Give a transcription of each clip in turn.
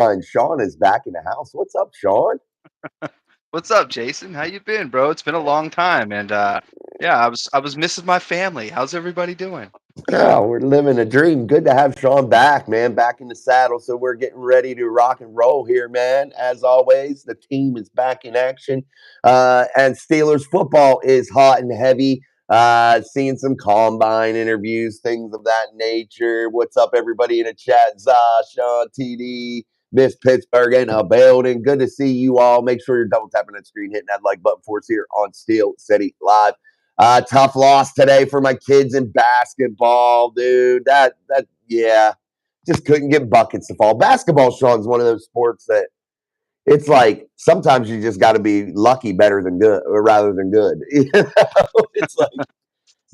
line. Sean is back in the house. What's up, Sean? What's up, Jason? How you been, bro? It's been a long time, and yeah, I was missing my family. How's everybody doing? Oh, we're living a dream. Good to have Sean back, man, back in the saddle. So we're getting ready to rock and roll here, man. As always, the team is back in action. And Steelers football is hot and heavy. Seeing some combine interviews, things of that nature. What's up, everybody in the chat? Sean, TD, Miss Pittsburgh in a building. Good to see you all. Make sure you're double tapping that screen, hitting that like button for us here on Steel City Live. Tough loss today for my kids in basketball, dude. Yeah, just couldn't get buckets to fall. Basketball, Sean, is one of those sports that it's like sometimes you just got to be lucky better than good, or rather than good. It's like,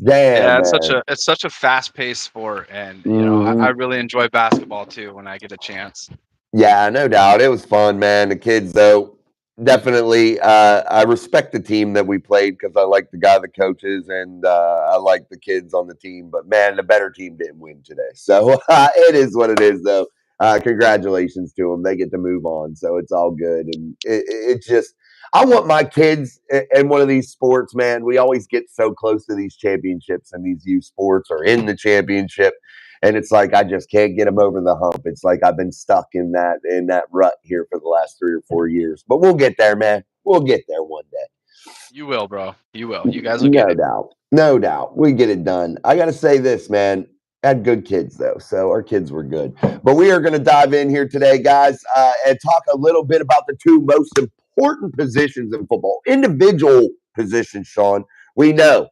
damn, Yeah, it's such man. a fast paced sport, and I Mhm. really enjoy basketball too when I get a chance. Yeah, no doubt. It was fun, man. The kids, though, definitely. I respect the team that we played because I like the guy that coaches and I like the kids on the team. But man, the better team didn't win today. So it is what it is, though. Congratulations to them. They get to move on. So it's all good. And it just, I want my kids in one of these sports, man. We always get so close to these championships and these youth sports or in the championship and it's like I just can't get them over the hump. It's like I've been stuck in that rut here for the last 3 or 4 years. But we'll get there, man. We'll get there one day. You will, bro. You will. You guys will get No it. doubt. No doubt. We get it done. I got to say this, man. Had good kids though, so our kids were good. But we are going to dive in here today, guys, and talk a little bit about the two most important positions in football, individual positions. Sean, we know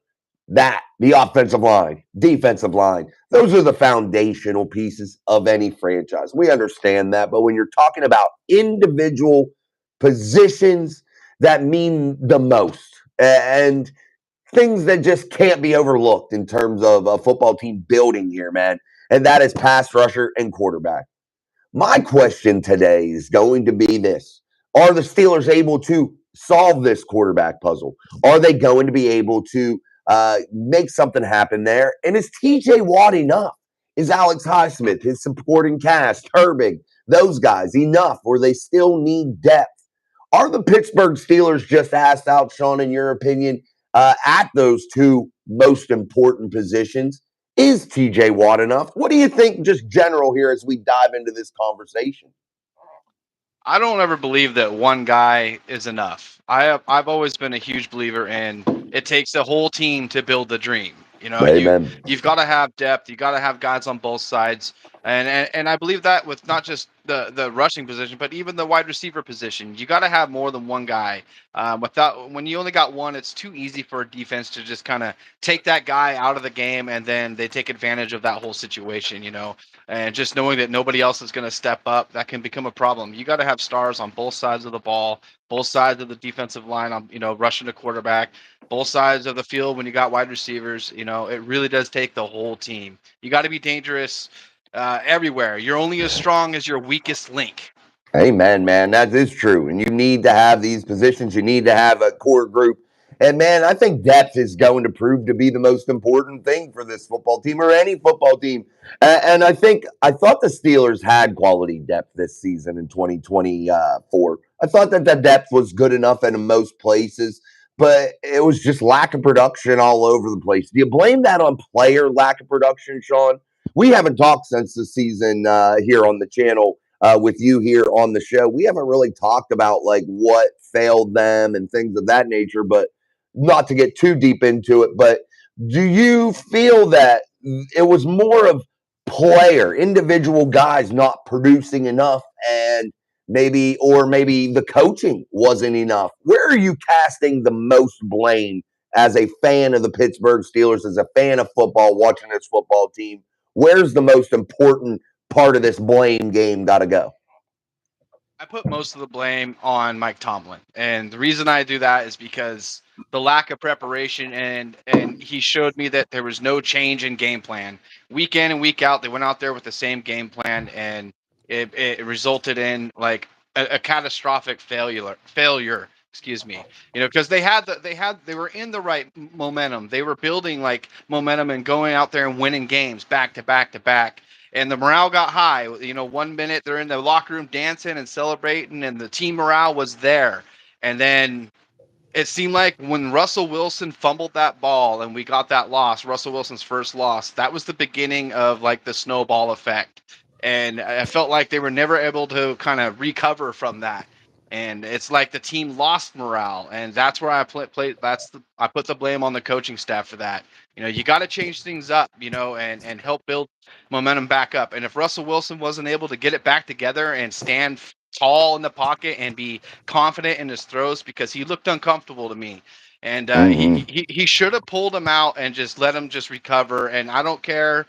that the offensive line, defensive line, those are the foundational pieces of any franchise. We understand that, but when you're talking about individual positions that mean the most, and things that just can't be overlooked in terms of a football team building here, man. And that is pass rusher and quarterback. My question today is going to be this. Are the Steelers able to solve this quarterback puzzle? Are they going to be able to make something happen there? And is TJ Watt enough? Is Alex Highsmith, his supporting cast, Herbig, those guys enough, or they still need depth? Are the Pittsburgh Steelers just asked out, Sean, in your opinion, at those two most important positions? Is TJ Watt enough? What do you think, just general here, as we dive into this conversation? I don't ever believe that one guy is enough. I've always been a huge believer in it takes a whole team to build the dream. Amen. You've got to have depth. You got to have guys on both sides, and I believe that with not just the rushing position, but even the wide receiver position. You got to have more than one guy. Without when you only got one, it's too easy for a defense to just kind of take that guy out of the game, and then they take advantage of that whole situation. And just knowing that nobody else is going to step up, that can become a problem. You got to have stars on both sides of the ball, both sides of the defensive line, on rushing the quarterback, both sides of the field when you got wide receivers. It really does take the whole team. You got to be dangerous everywhere. You're only as strong as your weakest link. Amen, man. That is true. And you need to have these positions. You need to have a core group. And man, I think depth is going to prove to be the most important thing for this football team or any football team. And I thought the Steelers had quality depth this season in 2024. I thought that the depth was good enough in most places, but it was just lack of production all over the place. Do you blame that on player lack of production, Sean? We haven't talked since the season here on the channel with you here on the show. We haven't really talked about like what failed them and things of that nature, but not to get too deep into it. But do you feel that it was more of player, individual guys not producing enough and maybe the coaching wasn't enough? Where are you casting the most blame as a fan of the Pittsburgh Steelers, as a fan of football, watching this football team? Where's the most important part of this blame game got to go? I put most of the blame on Mike Tomlin, and the reason I do that is because the lack of preparation, and he showed me that there was no change in game plan. Week in and week out, they went out there with the same game plan, and it resulted in like a catastrophic failure. Excuse me. Because they were in the right momentum. They were building like momentum and going out there and winning games back to back to back. and the morale got high. 1 minute they're in the locker room dancing and celebrating, and the team morale was there. And then it seemed like when Russell Wilson fumbled that ball and we got that loss, Russell Wilson's first loss, that was the beginning of like the snowball effect. And I felt like they were never able to kind of recover from that. And it's like the team lost morale, and that's where I put the blame on the coaching staff for that. You got to change things up, and help build momentum back up. And if Russell Wilson wasn't able to get it back together and stand tall in the pocket and be confident in his throws, because he looked uncomfortable to me. And Mm-hmm. he should have pulled him out and just let him just recover. And I don't care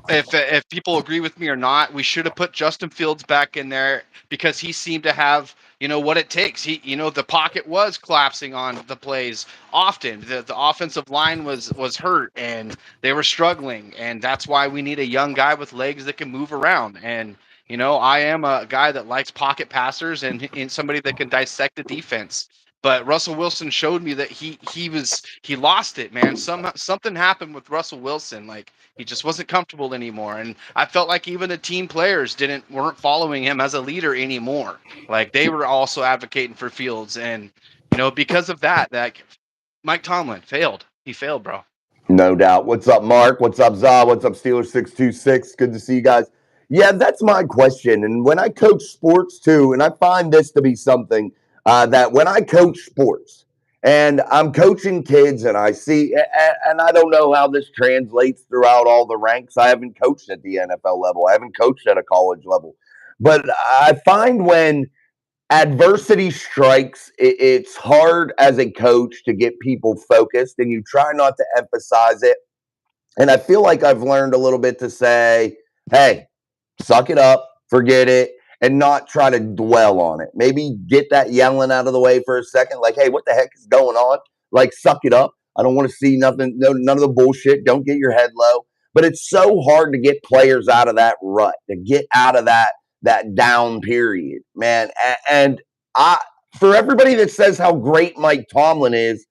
if people agree with me or not, we should have put Justin Fields back in there because he seemed to have what it takes. The pocket was collapsing on the plays often. The offensive line was hurt and they were struggling, and that's why we need a young guy with legs that can move around. And I am a guy that likes pocket passers and somebody that can dissect the defense. But Russell Wilson showed me that he lost it, man. Something happened with Russell Wilson. Like, he just wasn't comfortable anymore, and I felt like even the team players weren't following him as a leader anymore. Like, they were also advocating for Fields, and because of that Mike Tomlin failed. He failed, bro. No doubt. What's up, Mark? What's up, Za? What's up, Steelers626? Good to see you guys. Yeah, that's my question. And when I coach sports too, and I find this to be something that when I coach sports and I'm coaching kids and I see, and I don't know how this translates throughout all the ranks. I haven't coached at the NFL level, I haven't coached at a college level. But I find when adversity strikes, it's hard as a coach to get people focused and you try not to emphasize it. And I feel like I've learned a little bit to say, hey, suck it up, forget it, and not try to dwell on it. Maybe get that yelling out of the way for a second. Like, hey, what the heck is going on? Like, suck it up. I don't want to see nothing, no, none of the bullshit. Don't get your head low. But it's so hard to get players out of that rut, to get out of that down period, man. And I, for everybody that says how great Mike Tomlin is,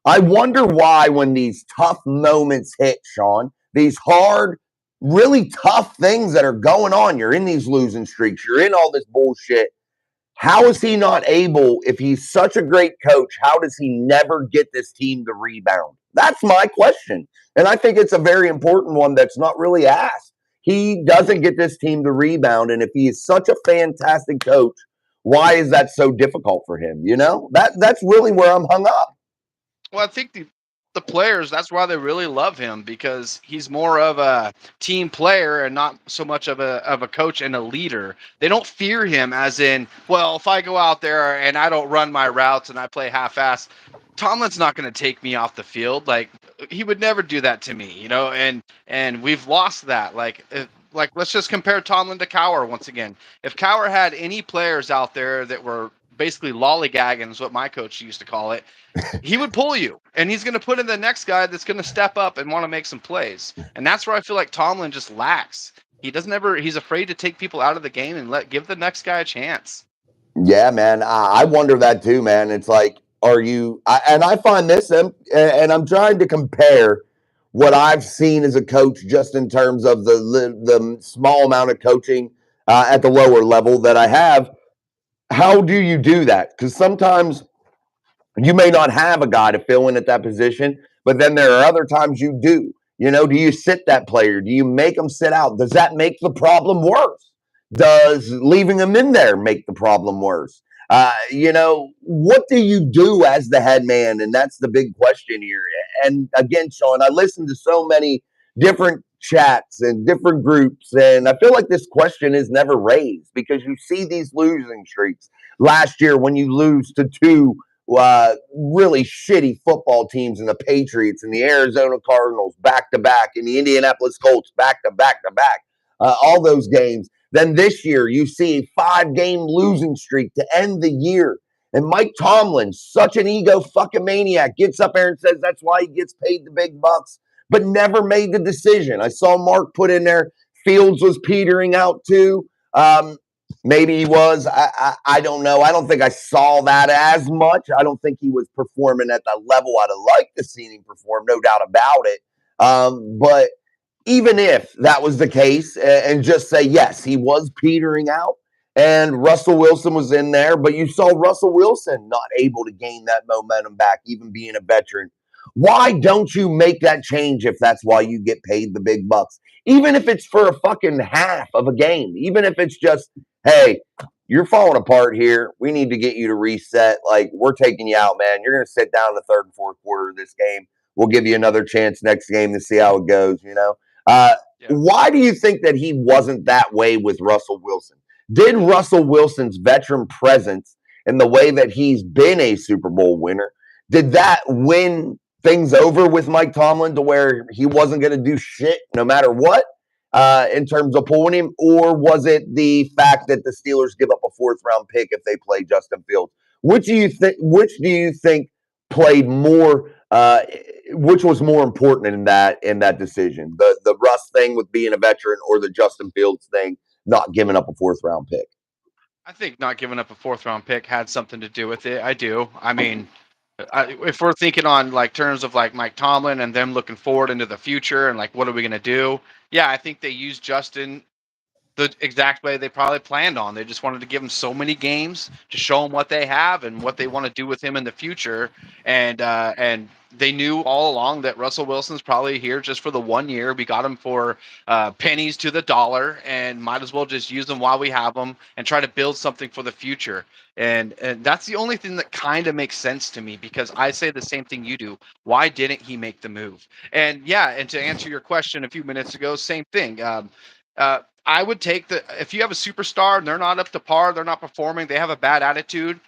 I wonder why when these tough moments hit, Sean, these hard, really tough things that are going on, you're in these losing streaks, you're in all this bullshit. How is he not able, if he's such a great coach, how does he never get this team to rebound? That's my question. And I think it's a very important one that's not really asked. He doesn't get this team to rebound. And if he is such a fantastic coach, why is that so difficult for him? That's really where I'm hung up. Well, I think the players, that's why they really love him, because he's more of a team player and not so much of a coach and a leader. They don't fear him as in, well, if I go out there and I don't run my routes and I play half-ass, Tomlin's not going to take me off the field. Like, he would never do that to me, and we've lost that. Like, let's just compare Tomlin to Cowher once again. If Cowher had any players out there that were basically lollygagging, is what my coach used to call it, he would pull you, and he's going to put in the next guy that's going to step up and want to make some plays. And that's where I feel like Tomlin just lacks. He's afraid to take people out of the game and give the next guy a chance. Yeah, man. I wonder that too, man. It's like, are you? And I find this, and I'm trying to compare what I've seen as a coach, just in terms of the small amount of coaching at the lower level that I have. How do you do that? Because sometimes you may not have a guy to fill in at that position, but then there are other times you do. Do you sit that player? Do you make them sit out? Does that make the problem worse? Does leaving them in there make the problem worse? What do you do as the head man? And that's the big question here. And again, Sean, I listen to so many different chats and different groups, and I feel like this question is never raised because you see these losing streaks. Last year, when you lose to two really shitty football teams, and the Patriots and the Arizona Cardinals back to back, and the Indianapolis Colts back to back to back, all those games. Then this year, you see a 5-game losing streak to end the year. And Mike Tomlin, such an ego fucking maniac, gets up there and says that's why he gets paid the big bucks, but never made the decision. I saw Mark put in there Fields was petering out too. Maybe he was. I don't know. I don't think I saw that as much. I don't think he was performing at the level I'd have liked to see him perform, no doubt about it. But even if that was the case, and just say, yes, he was petering out and Russell Wilson was in there, but you saw Russell Wilson not able to gain that momentum back, even being a veteran. Why don't you make that change if that's why you get paid the big bucks? Even if it's for a fucking half of a game, even if it's just, hey, you're falling apart here. We need to get you to reset. Like, we're taking you out, man. You're going to sit down in the third and fourth quarter of this game. We'll give you another chance next game to see how it goes, you know? Uh, Yeah. why do you think that he wasn't that way with Russell Wilson? Did Russell Wilson's veteran presence and the way that he's been a Super Bowl winner, did that win things over with Mike Tomlin to where he wasn't going to do shit no matter what in terms of pulling him? Or was it the fact that the Steelers give up a fourth round pick if they play Justin Fields? Which do you think played more which was more important in that decision, the Russ thing with being a veteran or the Justin Fields thing not giving up a fourth round pick? I think not giving up a fourth round pick had something to do with it. I do. I mean, if we're thinking on like terms of like Mike Tomlin and them looking forward into the future and like what are we gonna do? Yeah, I think they used Justin the exact way they probably planned on. They just wanted to give him so many games to show him what they have and what they want to do with him in the future. And they knew all along that Russell Wilson's probably here just for the 1 year. We got him for pennies to the dollar, and might as well just use them while we have them and try to build something for the future. And that's the only thing that kind of makes sense to me because I say the same thing you do. Why didn't he make the move? And yeah, and to answer your question a few minutes ago, same thing. I would take the if you have a superstar and they're not up to par, they're not performing, they have a bad attitude.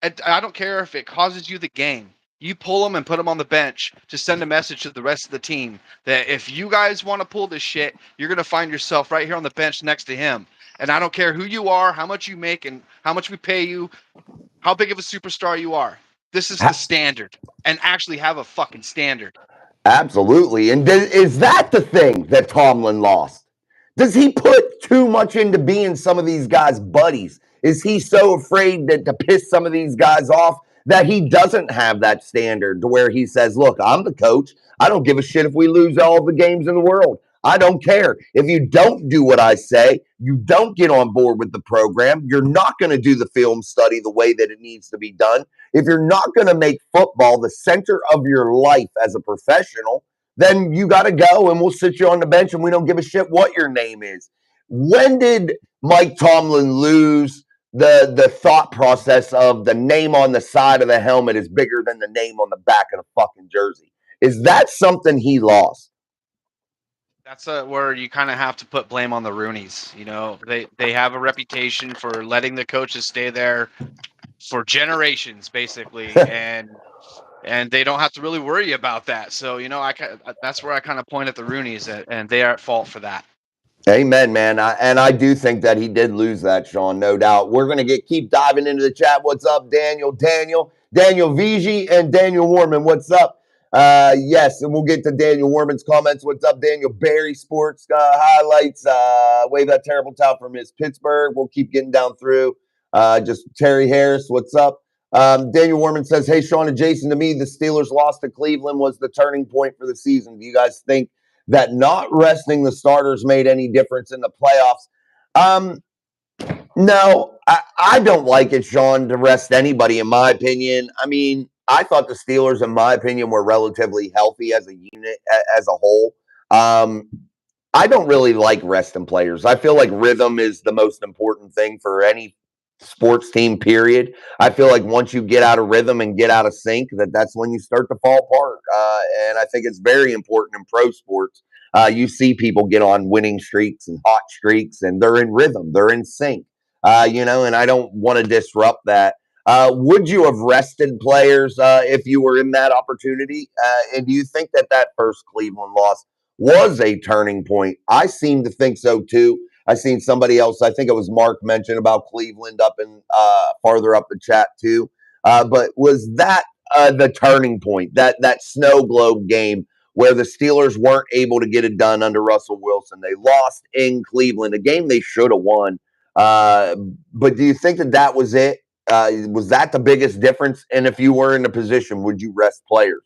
I don't care if it causes you the game. You pull them and put them on the bench to send a message to the rest of the team that if you guys want to pull this shit, you're gonna find yourself right here on the bench next to him. And I don't care who you are, how much you make, and how much we pay you, how big of a superstar you are. This is the standard, and actually have a fucking standard. Absolutely. And is that the thing that Tomlin lost? Does he put too much into being some of these guys' buddies? Is he so afraid to piss some of these guys off that he doesn't have that standard to where he says, look, I'm the coach. I don't give a shit if we lose all the games in the world. I don't care. If you don't do what I say, you don't get on board with the program, you're not going to do the film study the way that it needs to be done. If you're not going to make football the center of your life as a professional, then you got to go and we'll sit you on the bench and we don't give a shit what your name is. When did Mike Tomlin lose the thought process of the name on the side of the helmet is bigger than the name on the back of the fucking jersey? Is that something he lost? That's where you kind of have to put blame on the Rooneys. You know, they have a reputation for letting the coaches stay there for generations, basically, and they don't have to really worry about that. So you know, that's where I kind of point at the Rooneys, and they are at fault for that. Amen, man. And I do think that he did lose that, Sean, no doubt. We're going to keep diving into the chat. What's up, Daniel Vigi, and Daniel Warman? What's up? Yes, and we'll get to Daniel Warman's comments. What's up, Daniel Barry? Sports highlights. Wave that terrible towel from his Pittsburgh. We'll keep getting down through. Just Terry Harris. What's up? Daniel Warman says, hey, Sean and Jason, to me, the Steelers' loss to Cleveland was the turning point for the season. Do you guys think that not resting the starters made any difference in the playoffs? No, I don't like it, Sean, to rest anybody, in my opinion. I mean, I thought the Steelers, in my opinion, were relatively healthy as a unit, as a whole. Um, I don't really like resting players. I feel like rhythm is the most important thing for any sports team, period. I feel like once you get out of rhythm and get out of sync, that's when you start to fall apart. And I think it's very important in pro sports. You see people get on winning streaks and hot streaks, and they're in rhythm, they're in sync. And I don't want to disrupt that. Would you have rested players if you were in that opportunity? And do you think that first Cleveland loss was a turning point? I seem to think so too. I seen somebody else, I think it was Mark, mention about Cleveland up in farther up the chat too. But was that the turning point, that snow globe game where the Steelers weren't able to get it done under Russell Wilson? They lost in Cleveland, a game they should have won. Uh, but do you think that was it? Was that the biggest difference? And if you were in a position, would you rest players?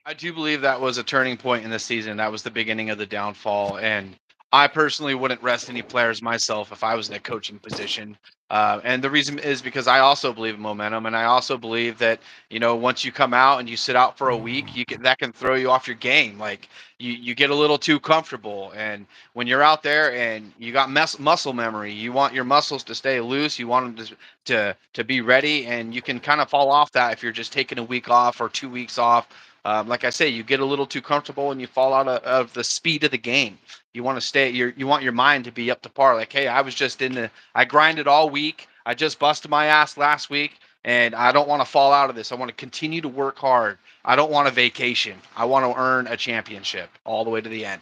I do believe that was a turning point in the season. That was the beginning of the downfall. And I personally wouldn't rest any players myself if I was in a coaching position. And the reason is because I also believe in momentum, and I also believe that once you come out and you sit out for a week, that can throw you off your game. Like you get a little too comfortable, and when you're out there and you got muscle memory, you want your muscles to stay loose. You want them to be ready, and you can kind of fall off that if you're just taking a week off or 2 weeks off. Like I say, you get a little too comfortable and you fall out of the speed of the game. You want to stay. You want your mind to be up to par. Like, hey, I grinded all week. I just busted my ass last week, and I don't want to fall out of this. I want to continue to work hard. I don't want a vacation. I want to earn a championship all the way to the end.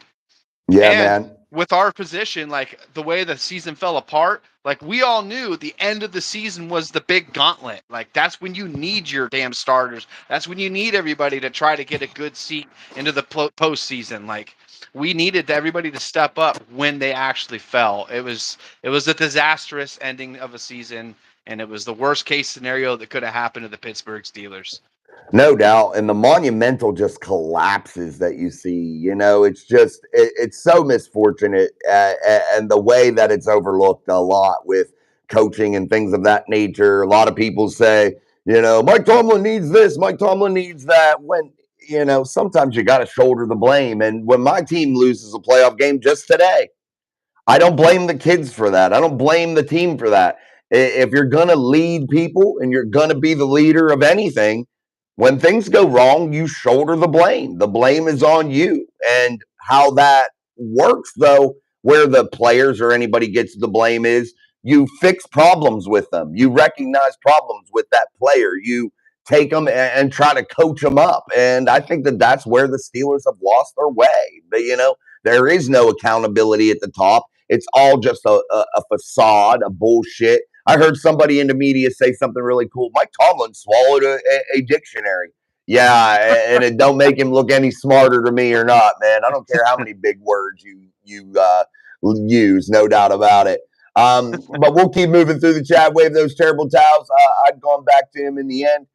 Yeah, And man. with our position, like the way the season fell apart, like we all knew the end of the season was the big gauntlet. Like that's when you need your damn starters. That's when you need everybody to try to get a good seat into the postseason. Like we needed everybody to step up when they actually fell. It was a disastrous ending of a season, and it was the worst case scenario that could have happened to the Pittsburgh Steelers. No doubt. And the monumental just collapses that you see, it's just, it's so misfortunate. And the way that it's overlooked a lot with coaching and things of that nature. A lot of people say, Mike Tomlin needs this, Mike Tomlin needs that. When, sometimes you got to shoulder the blame. And when my team loses a playoff game just today, I don't blame the kids for that. I don't blame the team for that. If you're going to lead people and you're going to be the leader of anything, when things go wrong, you shoulder the blame. The blame is on you. And how that works, though, where the players or anybody gets the blame is you fix problems with them. You recognize problems with that player. You take them and try to coach them up. And I think that that's where the Steelers have lost their way. But, there is no accountability at the top. It's all just a facade, a bullshit. I heard somebody in the media say something really cool. Mike Tomlin swallowed a dictionary. Yeah, and it don't make him look any smarter to me or not, man. I don't care how many big words you use, no doubt about it. But we'll keep moving through the chat. Wave those terrible towels. I'd gone back to him in the end.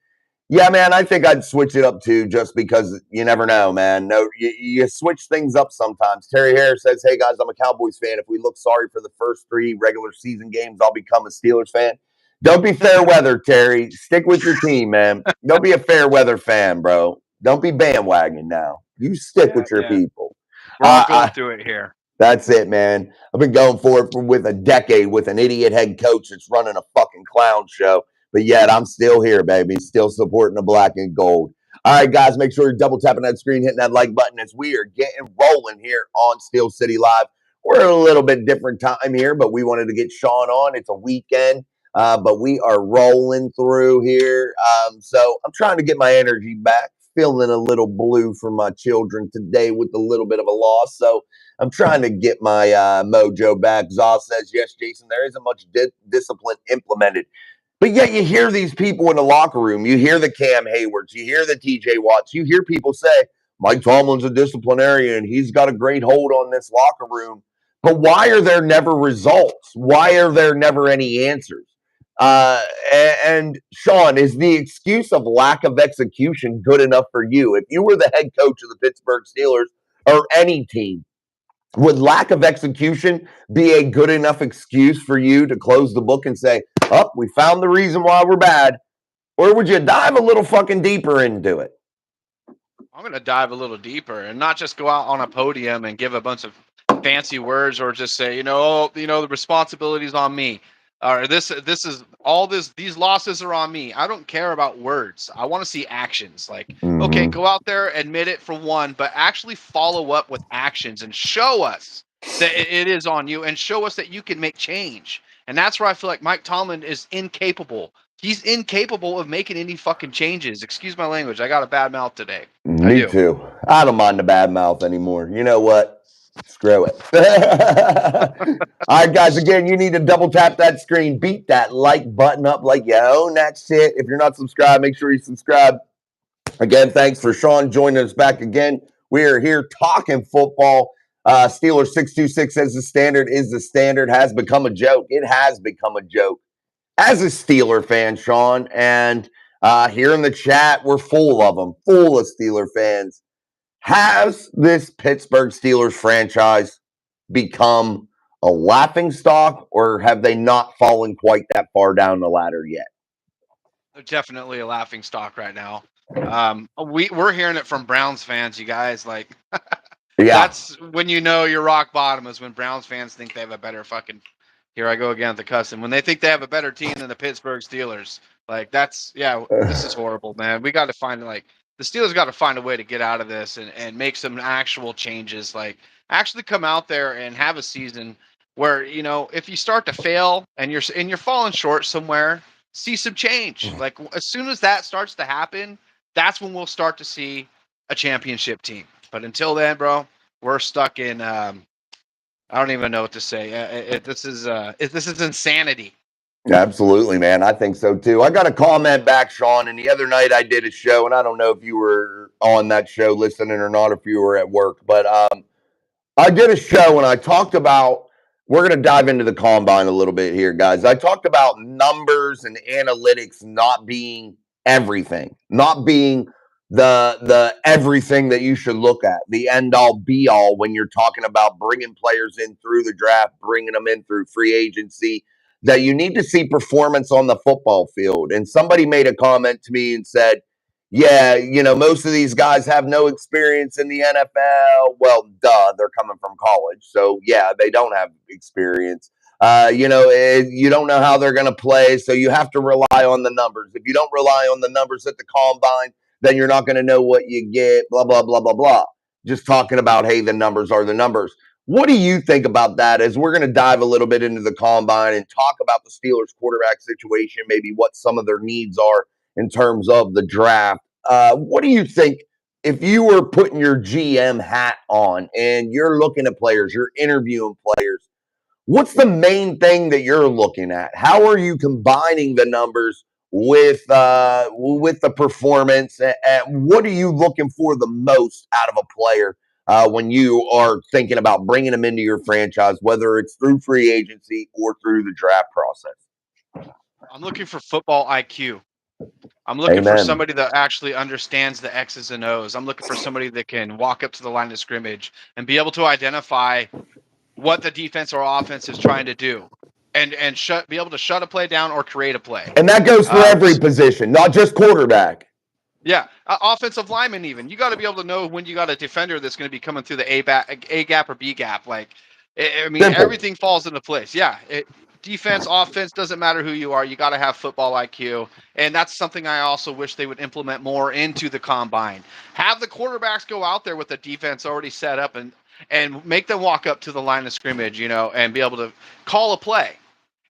Yeah, man, I think I'd switch it up too, just because you never know, man. No, you switch things up sometimes. Terry Harris says, "Hey guys, I'm a Cowboys fan. If we look sorry for the first 3 regular season games, I'll become a Steelers fan." Don't be fair weather, Terry. Stick with your team, man. Don't be a fair weather fan, bro. Don't be bandwagon now. You stick Yeah, with your yeah. people. We're all going through it here. That's it, man. I've been going for it with a decade with an idiot head coach that's running a fucking clown show. But yet I'm still here, baby. Still supporting the black and gold. All right, guys, make sure you're double tapping that screen, hitting that like button as we are getting rolling here on Steel City Live. We're a little bit different time here, but we wanted to get Sean on. It's a weekend, but we are rolling through here. So I'm trying to get my energy back. Feeling a little blue for my children today with a little bit of a loss. So I'm trying to get my mojo back. Zaw says, yes, Jason, there isn't much discipline implemented. But yet you hear these people in the locker room. You hear the Cam Haywards. You hear the TJ Watts. You hear people say, Mike Tomlin's a disciplinarian. He's got a great hold on this locker room. But why are there never results? Why are there never any answers? Uh, and Sean, is the excuse of lack of execution good enough for you? If you were the head coach of the Pittsburgh Steelers or any team, would lack of execution be a good enough excuse for you to close the book and say, oh, we found the reason why we're bad? Or would you dive a little fucking deeper into it? I'm going to dive a little deeper and not just go out on a podium and give a bunch of fancy words or just say, the responsibility is on me. Or this is all this. These losses are on me. I don't care about words. I want to see actions. Like, okay, go out there, admit it for one, but actually follow up with actions and show us that it is on you and show us that you can make change. And that's where I feel like Mike Tomlin is incapable. He's incapable of making any fucking changes. Excuse my language. I got a bad mouth today. Me too. I don't mind the bad mouth anymore. You know what? Screw it. All right, guys, again, you need to double tap that screen, beat that like button up like you own that shit. If you're not subscribed, make sure you subscribe. Again, thanks for Sean joining us back again. We are here talking football. Steelers 626 says the standard is the standard, has become a joke. It has become a joke. As a Steeler fan, Sean, and Here in the chat, we're full of them, full of Steeler fans. Has this Pittsburgh Steelers franchise become a laughing stock, or have they not fallen quite that far down the ladder yet? They're definitely a laughing stock right now. We're hearing it from Browns fans, you guys. Like, Yeah. that's when you know you're rock bottom, is when Browns fans think they have a better fucking. Here I go again with the cussing. When they think they have a better team than the Pittsburgh Steelers, like this is horrible, man. We got to find the Steelers got to find a way to get out of this and make some actual changes. Like, actually come out there and have a season where, if you start to fail and you're falling short somewhere, see some change. Like, as soon as that starts to happen, that's when we'll start to see a championship team. But until then, bro, we're stuck in. I don't even know what to say. This is insanity. Absolutely, man. I think so too. I got a comment back, Sean, and the other night I did a show, and I don't know if you were on that show listening or not, if you were at work, but I did a show and I talked about, we're going to dive into the combine a little bit here, guys. I talked about numbers and analytics not being everything, not being the everything that you should look at, the end all be all when you're talking about bringing players in through the draft, bringing them in through free agency, that you need to see performance on the football field. And somebody made a comment to me and said, yeah, most of these guys have no experience in the NFL. Well, duh, they're coming from college. So, yeah, they don't have experience. You don't know how they're going to play. So you have to rely on the numbers. If you don't rely on the numbers at the combine, then you're not going to know what you get, blah, blah, blah, blah, blah. Just talking about, hey, the numbers are the numbers. What do you think about that as we're going to dive a little bit into the combine and talk about the Steelers quarterback situation, maybe what some of their needs are in terms of the draft? What do you think if you were putting your GM hat on and you're looking at players, you're interviewing players, what's the main thing that you're looking at? How are you combining the numbers with the performance? And what are you looking for the most out of a player when you are thinking about bringing them into your franchise, whether it's through free agency or through the draft process? I'm looking for football IQ. I'm looking for somebody that actually understands the X's and O's. I'm looking for somebody that can walk up to the line of scrimmage and be able to identify what the defense or offense is trying to do, and be able to shut a play down or create a play. And that goes for every position, not just quarterback. Yeah, offensive lineman even. You got to be able to know when you got a defender that's going to be coming through the A gap or B gap. Like, I mean, simple. Everything falls into place. Yeah, defense, offense, doesn't matter who you are. You got to have football IQ, and that's something I also wish they would implement more into the combine. Have the quarterbacks go out there with the defense already set up and make them walk up to the line of scrimmage, and be able to call a play,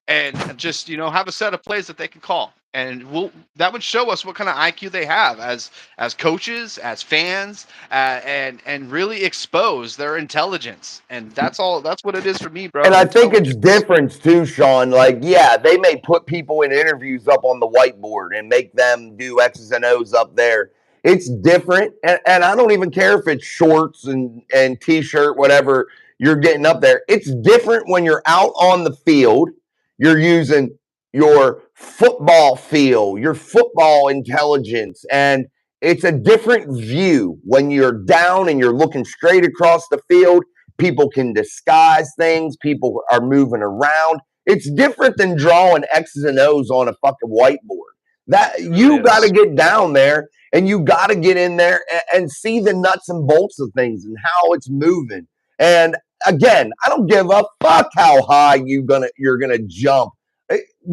and just have a set of plays that they can call. And that would show us what kind of IQ they have as coaches, as fans, and really expose their intelligence. And that's what it is for me, bro. And I think it's different too, Sean. Like, yeah, they may put people in interviews up on the whiteboard and make them do X's and O's up there. It's different, and I don't even care if it's shorts and T-shirt, whatever you're getting up there. It's different when you're out on the field. You're using your football feel, your football intelligence, and it's a different view when you're down and you're looking straight across the field. People can disguise things. People are moving around. It's different than drawing X's and O's on a fucking whiteboard. That you got to get down there and you got to get in there and see the nuts and bolts of things and how it's moving. And again, I don't give a fuck how high you're gonna jump.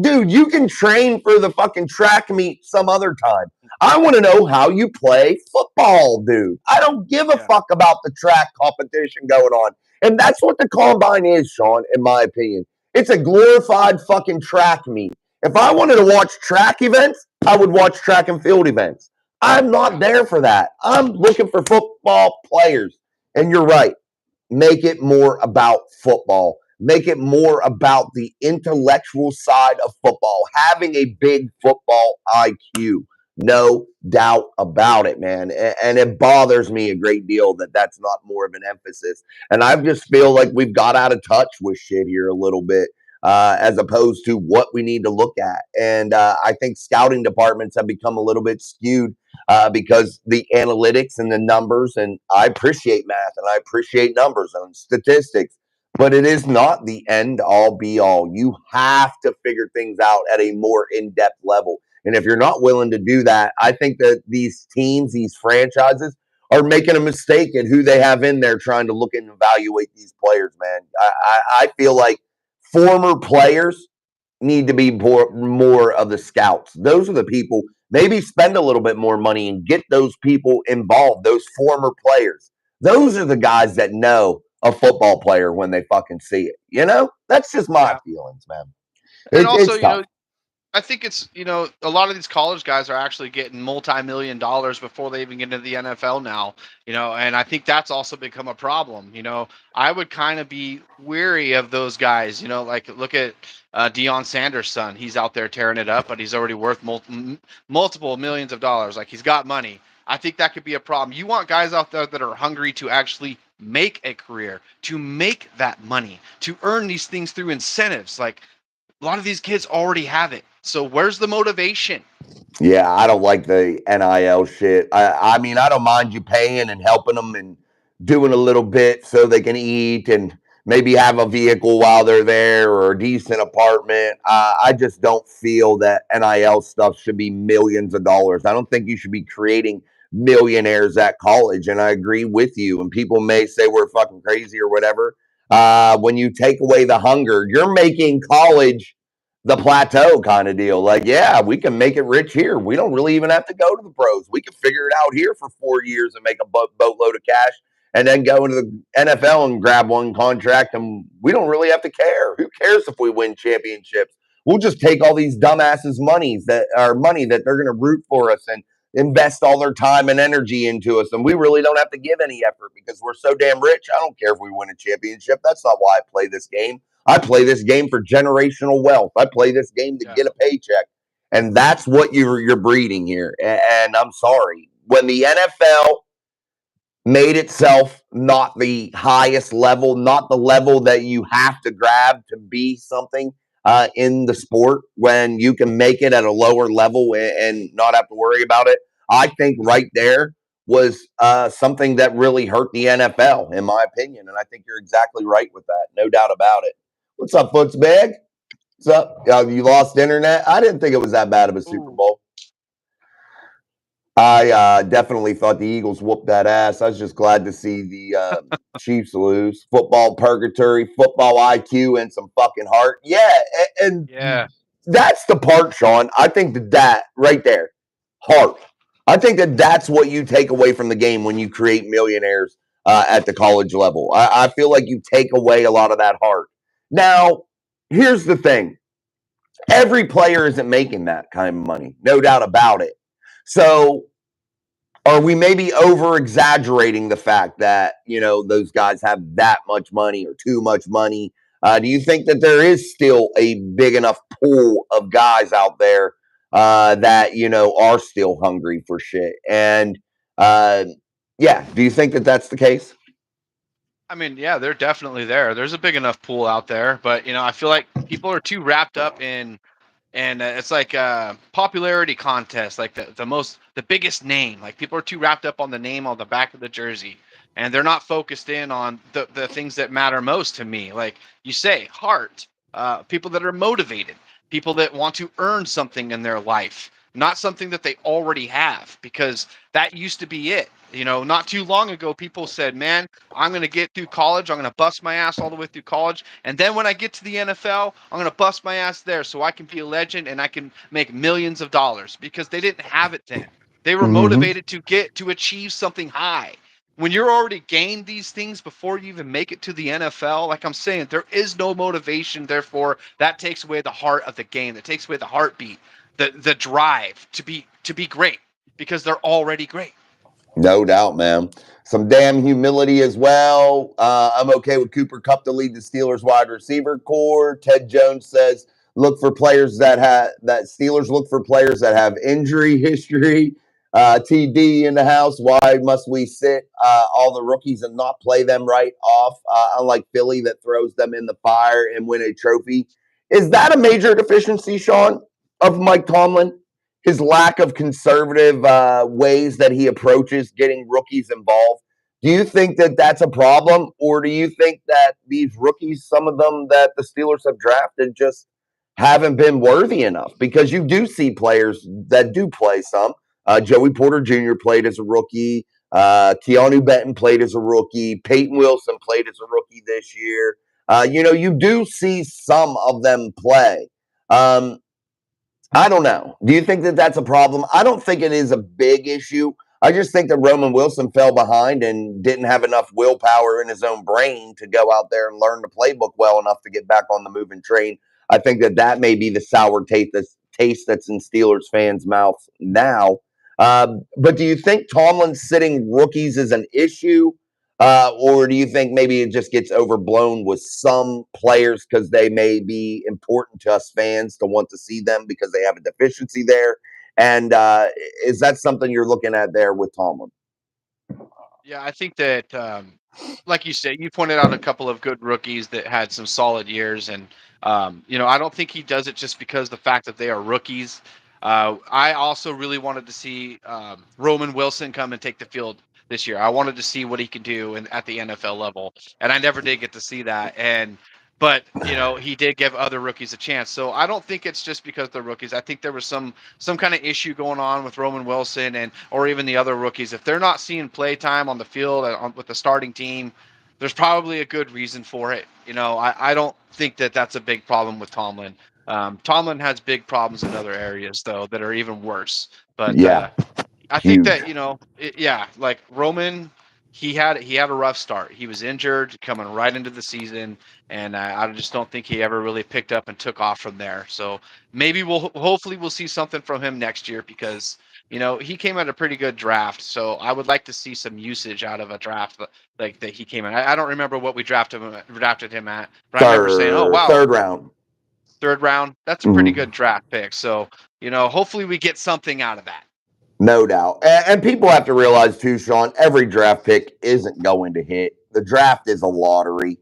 Dude, you can train for the fucking track meet some other time. I want to know how you play football, dude. I don't give a fuck about the track competition going on. And that's what the combine is, Sean, in my opinion. It's a glorified fucking track meet. If I wanted to watch track events, I would watch track and field events. I'm not there for that. I'm looking for football players. And you're right. Make it more about football. Make it more about the intellectual side of football, having a big football IQ. No doubt about it, man. And it bothers me a great deal that that's not more of an emphasis. And I just feel like we've got out of touch with shit here a little bit. as opposed to what we need to look at. And I think scouting departments have become a little bit skewed because the analytics and the numbers, and I appreciate math and I appreciate numbers and statistics, but it is not the end all be all. You have to figure things out at a more in depth level. And if you're not willing to do that, I think that these teams, these franchises, are making a mistake at who they have in there trying to look and evaluate these players, man. I feel like former players need to be more of the scouts. Those are the people, maybe spend a little bit more money and get those people involved, those former players. Those are the guys that know a football player when they fucking see it. You know, that's just my Yeah. feelings, man. And also, It's tough. I think it's, a lot of these college guys are actually getting multi-million dollars before they even get into the NFL now, and I think that's also become a problem. I would kind of be weary of those guys, like look at Deion Sanders' son. He's out there tearing it up, but he's already worth multiple millions of dollars. Like he's got money. I think that could be a problem. You want guys out there that are hungry to actually make a career, to make that money, to earn these things through incentives. Like a lot of these kids already have it. So where's the motivation? Yeah, I don't like the NIL shit. I mean, I don't mind you paying and helping them and doing a little bit so they can eat and maybe have a vehicle while they're there or a decent apartment. I just don't feel that NIL stuff should be millions of dollars. I don't think you should be creating millionaires at college. And I agree with you. And people may say we're fucking crazy or whatever. When you take away the hunger, you're making college the plateau kind of deal. Like, yeah, we can make it rich here. We don't really even have to go to the pros. We can figure it out here for 4 years and make a boatload of cash and then go into the NFL and grab one contract. And we don't really have to care. Who cares if we win championships? We'll just take all these dumbasses' monies that are money that they're going to root for us and invest all their time and energy into us. And we really don't have to give any effort because we're so damn rich. I don't care if we win a championship. That's not why I play this game. I play this game for generational wealth. I play this game to Yeah. get a paycheck. And that's what you're breeding here. And I'm sorry. When the NFL made itself not the highest level, not the level that you have to grab to be something in the sport, when you can make it at a lower level and not have to worry about it, I think right there was something that really hurt the NFL, in my opinion. And I think you're exactly right with that. No doubt about it. What's up, Footsbag? What's up? You lost internet? I didn't think it was that bad of a Super Ooh. Bowl. I definitely thought the Eagles whooped that ass. I was just glad to see the Chiefs lose. Football purgatory, football IQ, and some fucking heart. Yeah, and Yeah. that's the part, Sean. I think that right there, heart. I think that that's what you take away from the game when you create millionaires at the college level. I feel like you take away a lot of that heart. Now, here's the thing. Every player isn't making that kind of money, no doubt about it. So, are we maybe over exaggerating the fact that, those guys have that much money or too much money? Do you think that there is still a big enough pool of guys out there that, are still hungry for shit? And yeah, do you think that that's the case? I mean, yeah, they're definitely there. There's a big enough pool out there, but I feel like people are too wrapped up in, and it's like a popularity contest, like the biggest name. Like people are too wrapped up on the name on the back of the jersey, and they're not focused in on the things that matter most to me. Like you say, heart, people that are motivated, people that want to earn something in their life, not something that they already have, because that used to be it. Not too long ago, people said, "Man, I'm going to get through college. I'm going to bust my ass all the way through college. And then when I get to the NFL, I'm going to bust my ass there so I can be a legend and I can make millions of dollars," because they didn't have it then. They were Mm-hmm. motivated to achieve something high. When you're already gained these things before you even make it to the NFL, like I'm saying, there is no motivation. Therefore, that takes away the heart of the game. That takes away the heartbeat, the drive to be great, because they're already great. No doubt, man. Some damn humility as well. I'm okay with Cooper Cup to lead the Steelers wide receiver core. Ted Jones says, look for players that Steelers look for players that have injury history. TD in the house. Why must we sit all the rookies and not play them right off? Unlike Philly that throws them in the fire and win a trophy Is that a major deficiency, Sean, of Mike Tomlin? His lack of conservative ways that he approaches getting rookies involved. Do you think that that's a problem, or do you think that these rookies, some of them that the Steelers have drafted, just haven't been worthy enough? Because you do see players that do play some. Joey Porter Jr. played as a rookie. Keanu Benton played as a rookie. Peyton Wilson played as a rookie this year. You do see some of them play. Um, I don't know. Do you think that that's a problem? I don't think it is a big issue. I just think that Roman Wilson fell behind and didn't have enough willpower in his own brain to go out there and learn the playbook well enough to get back on the moving train. I think that that may be the sour taste that's in Steelers fans' mouths now. But do you think Tomlin sitting rookies is an issue? Or do you think maybe it just gets overblown with some players because they may be important to us fans to want to see them because they have a deficiency there? And is that something you're looking at there with Tomlin? Yeah, I think that, like you said, you pointed out a couple of good rookies that had some solid years, and I don't think he does it just because the fact that they are rookies. I also really wanted to see Roman Wilson come and take the field this year. I wanted to see what he could do at the NFL level, and I never did get to see that. But he did give other rookies a chance. So I don't think it's just because they're rookies. I think there was some kind of issue going on with Roman Wilson and or even the other rookies. If they're not seeing play time on the field with the starting team, there's probably a good reason for it. I don't think that that's a big problem with Tomlin. Tomlin has big problems in other areas though that are even worse. But Yeah, I think huge. that yeah, like Roman, he had a rough start. He was injured coming right into the season, and I just don't think he ever really picked up and took off from there. So maybe hopefully we'll see something from him next year because he came at a pretty good draft. So I would like to see some usage out of a draft like that he came in. I don't remember what we drafted him at, but I remember saying, oh wow, Third round. third round. That's a pretty Mhm. good draft pick. So hopefully we get something out of that. No doubt. And people have to realize too, Sean, every draft pick isn't going to hit. The draft is a lottery.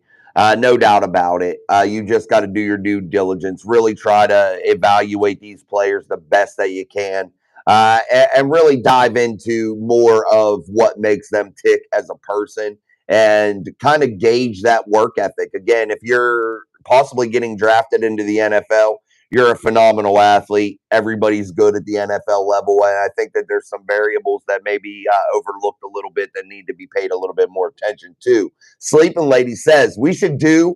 No doubt about it. You just got to do your due diligence, really try to evaluate these players the best that you can, and really dive into more of what makes them tick as a person and kind of gauge that work ethic. Again, if you're possibly getting drafted into the NFL, you're a phenomenal athlete. Everybody's good at the NFL level, and I think that there's some variables that may be overlooked a little bit that need to be paid a little bit more attention to. Sleeping Lady says we should do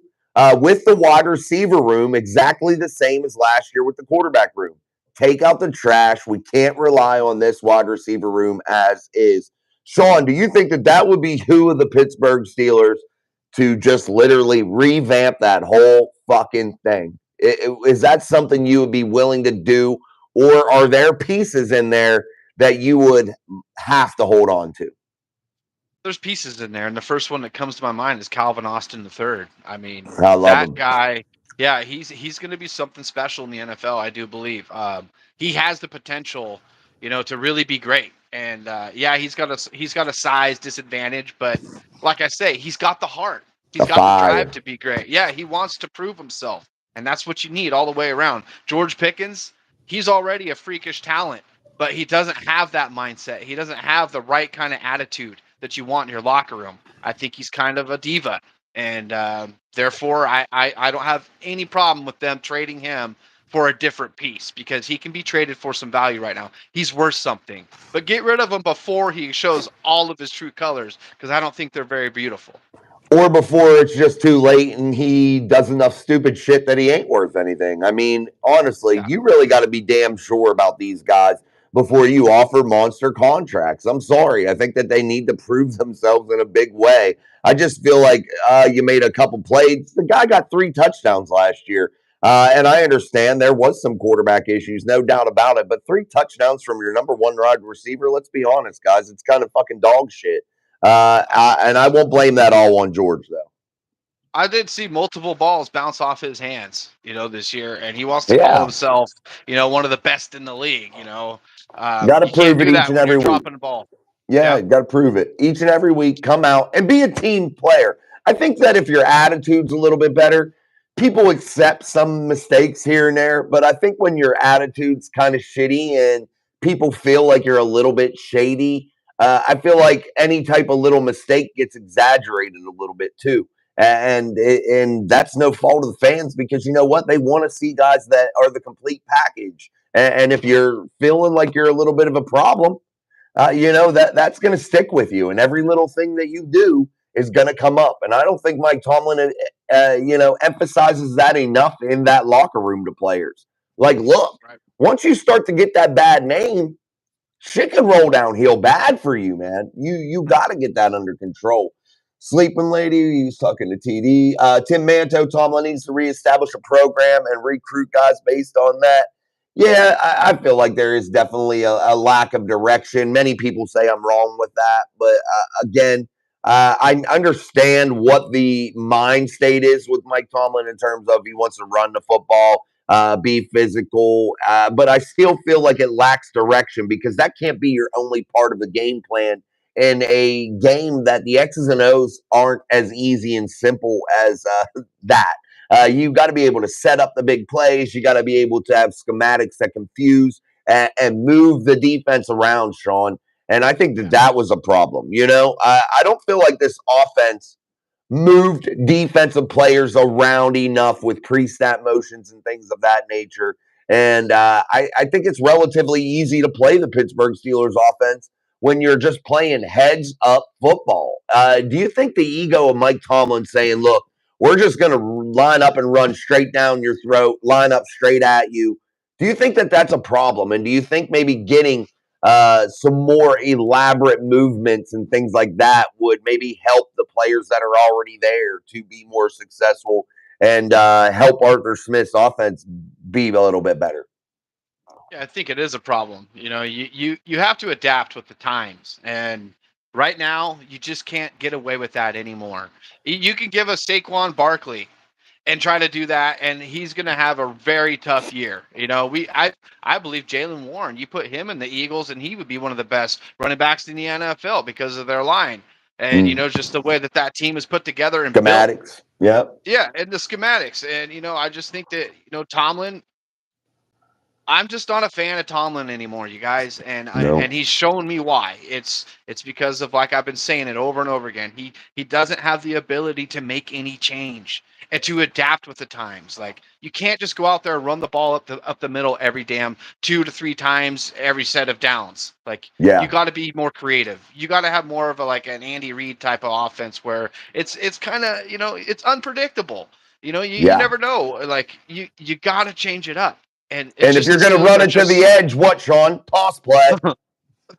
with the wide receiver room exactly the same as last year with the quarterback room. Take out the trash. We can't rely on this wide receiver room as is. Sean, do you think that that would be who of the Pittsburgh Steelers to just literally revamp that whole fucking thing? Is that something you would be willing to do, or are there pieces in there that you would have to hold on to? There's pieces in there, and the first one that comes to my mind is Calvin Austin the third. I mean, I love that him. guy, yeah, he's going to be something special in the NFL. I do believe. He has the potential, to really be great. And yeah, he's got a size disadvantage, but like I say, he's got the heart. A He's got the drive fire. to be great. Yeah, he wants to prove himself, and that's what you need all the way around. George Pickens, he's already a freakish talent, but he doesn't have that mindset. He doesn't have the right kind of attitude that you want in your locker room. I think he's kind of a diva, and therefore, I don't have any problem with them trading him for a different piece because he can be traded for some value right now. He's worth something, but get rid of him before he shows all of his true colors because I don't think they're very beautiful. Or before it's just too late and he does enough stupid shit that he ain't worth anything. I mean, honestly, Yeah. you really got to be damn sure about these guys before you offer monster contracts. I'm sorry. I think that they need to prove themselves in a big way. I just feel like you made a couple plays. The guy got 3 touchdowns last year. And I understand there was some quarterback issues, no doubt about it. But 3 touchdowns from your number one wide receiver, let's be honest, guys, it's kind of fucking dog shit. And I won't blame that all on George, though. I did see multiple balls bounce off his hands, this year, and he wants to call Yeah. himself, one of the best in the league. Got to You can't prove it do each that and when you're every week. dropping the ball. Yeah, Yeah. got to prove it each and every week. Come out and be a team player. I think that if your attitude's a little bit better, people accept some mistakes here and there, but I think when your attitude's kind of shitty and people feel like you're a little bit shady, I feel like any type of little mistake gets exaggerated a little bit too. And that's no fault of the fans because you know what? They want to see guys that are the complete package. And if you're feeling like you're a little bit of a problem, that's going to stick with you, and every little thing that you do is going to come up. And I don't think Mike Tomlin, emphasizes that enough in that locker room to players. Like, look, Right. once you start to get that bad name, shit can roll downhill bad for you, man. You got to get that under control. Sleeping lady, he was talking to TD. Tim Manto, Tomlin needs to reestablish a program and recruit guys based on that. Yeah, I feel like there is definitely a lack of direction. Many people say I'm wrong with that, but again, I understand what the mind state is with Mike Tomlin in terms of he wants to run the football, be physical, but I still feel like it lacks direction because that can't be your only part of the game plan in a game that the X's and O's aren't as easy and simple as that. You got to be able to set up the big plays. You got to be able to have schematics that confuse and move the defense around, Sean. And I think that Yeah. that was a problem. I don't feel like this offense moved defensive players around enough with pre-snap motions and things of that nature. And I think it's relatively easy to play the Pittsburgh Steelers offense when you're just playing heads up football. Do you think the ego of Mike Tomlin saying, look, we're just going to line up and run straight down your throat, line up straight at you? Do you think that that's a problem? And do you think maybe getting some more elaborate movements and things like that would maybe help the players that are already there to be more successful and help Arthur Smith's offense be a little bit better? Yeah, I think it is a problem. You have to adapt with the times, and right now you just can't get away with that anymore. You can give a Saquon Barkley and try to do that, and he's going to have a very tough year. I believe Jalen Warren. You put him in the Eagles, and he would be one of the best running backs in the NFL because of their line, and Mm. just the way that team is put together and built. Schematics. Yep. Yeah, and the schematics, and I just think that Tomlin. I'm just not a fan of Tomlin anymore, you guys, and No. he's shown me why. It's because of, like I've been saying it over and over again. He doesn't have the ability to make any change and to adapt with the times. Like, you can't just go out there and run the ball up the middle every damn 2 to 3 times every set of downs. Like, you Yeah. got to be more creative. You got to have more of a, like, an Andy Reid type of offense where it's kind of, it's unpredictable. You Yeah. never know. Like, you got to change it up. And it's And if just you're the going to Steelers run are it to the just edge, what, Sean? Toss play.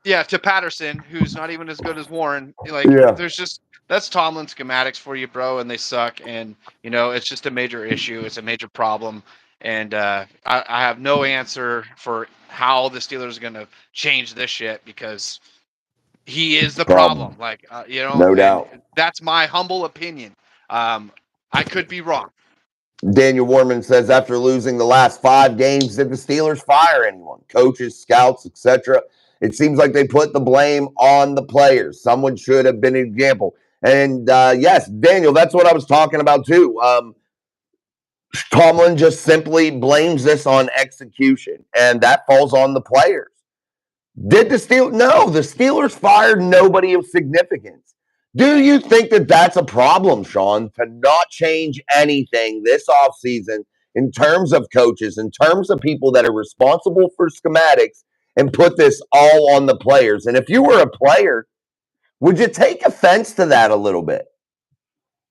yeah, to Patterson, who's not even as good as Warren. Like, Yeah. there's just that's Tomlin schematics for you, bro, and they suck. And it's just a major issue. It's a major problem, and I have no answer for how the Steelers are going to change this shit because he is It's a the problem. problem. Like, No and doubt. that's my humble opinion. I could be wrong. Daniel Warman says after losing the last 5 games, did the Steelers fire anyone? Coaches, scouts, etc. It seems like they put the blame on the players. Someone should have been an example. And yes, Daniel, that's what I was talking about too. Tomlin just simply blames this on execution, and that falls on the players. Did the Steelers? No, the Steelers fired nobody of significance. Do you think that that's a problem, Sean, to not change anything this offseason in terms of coaches, in terms of people that are responsible for schematics, and put this all on the players? And if you were a player, would you take offense to that a little bit?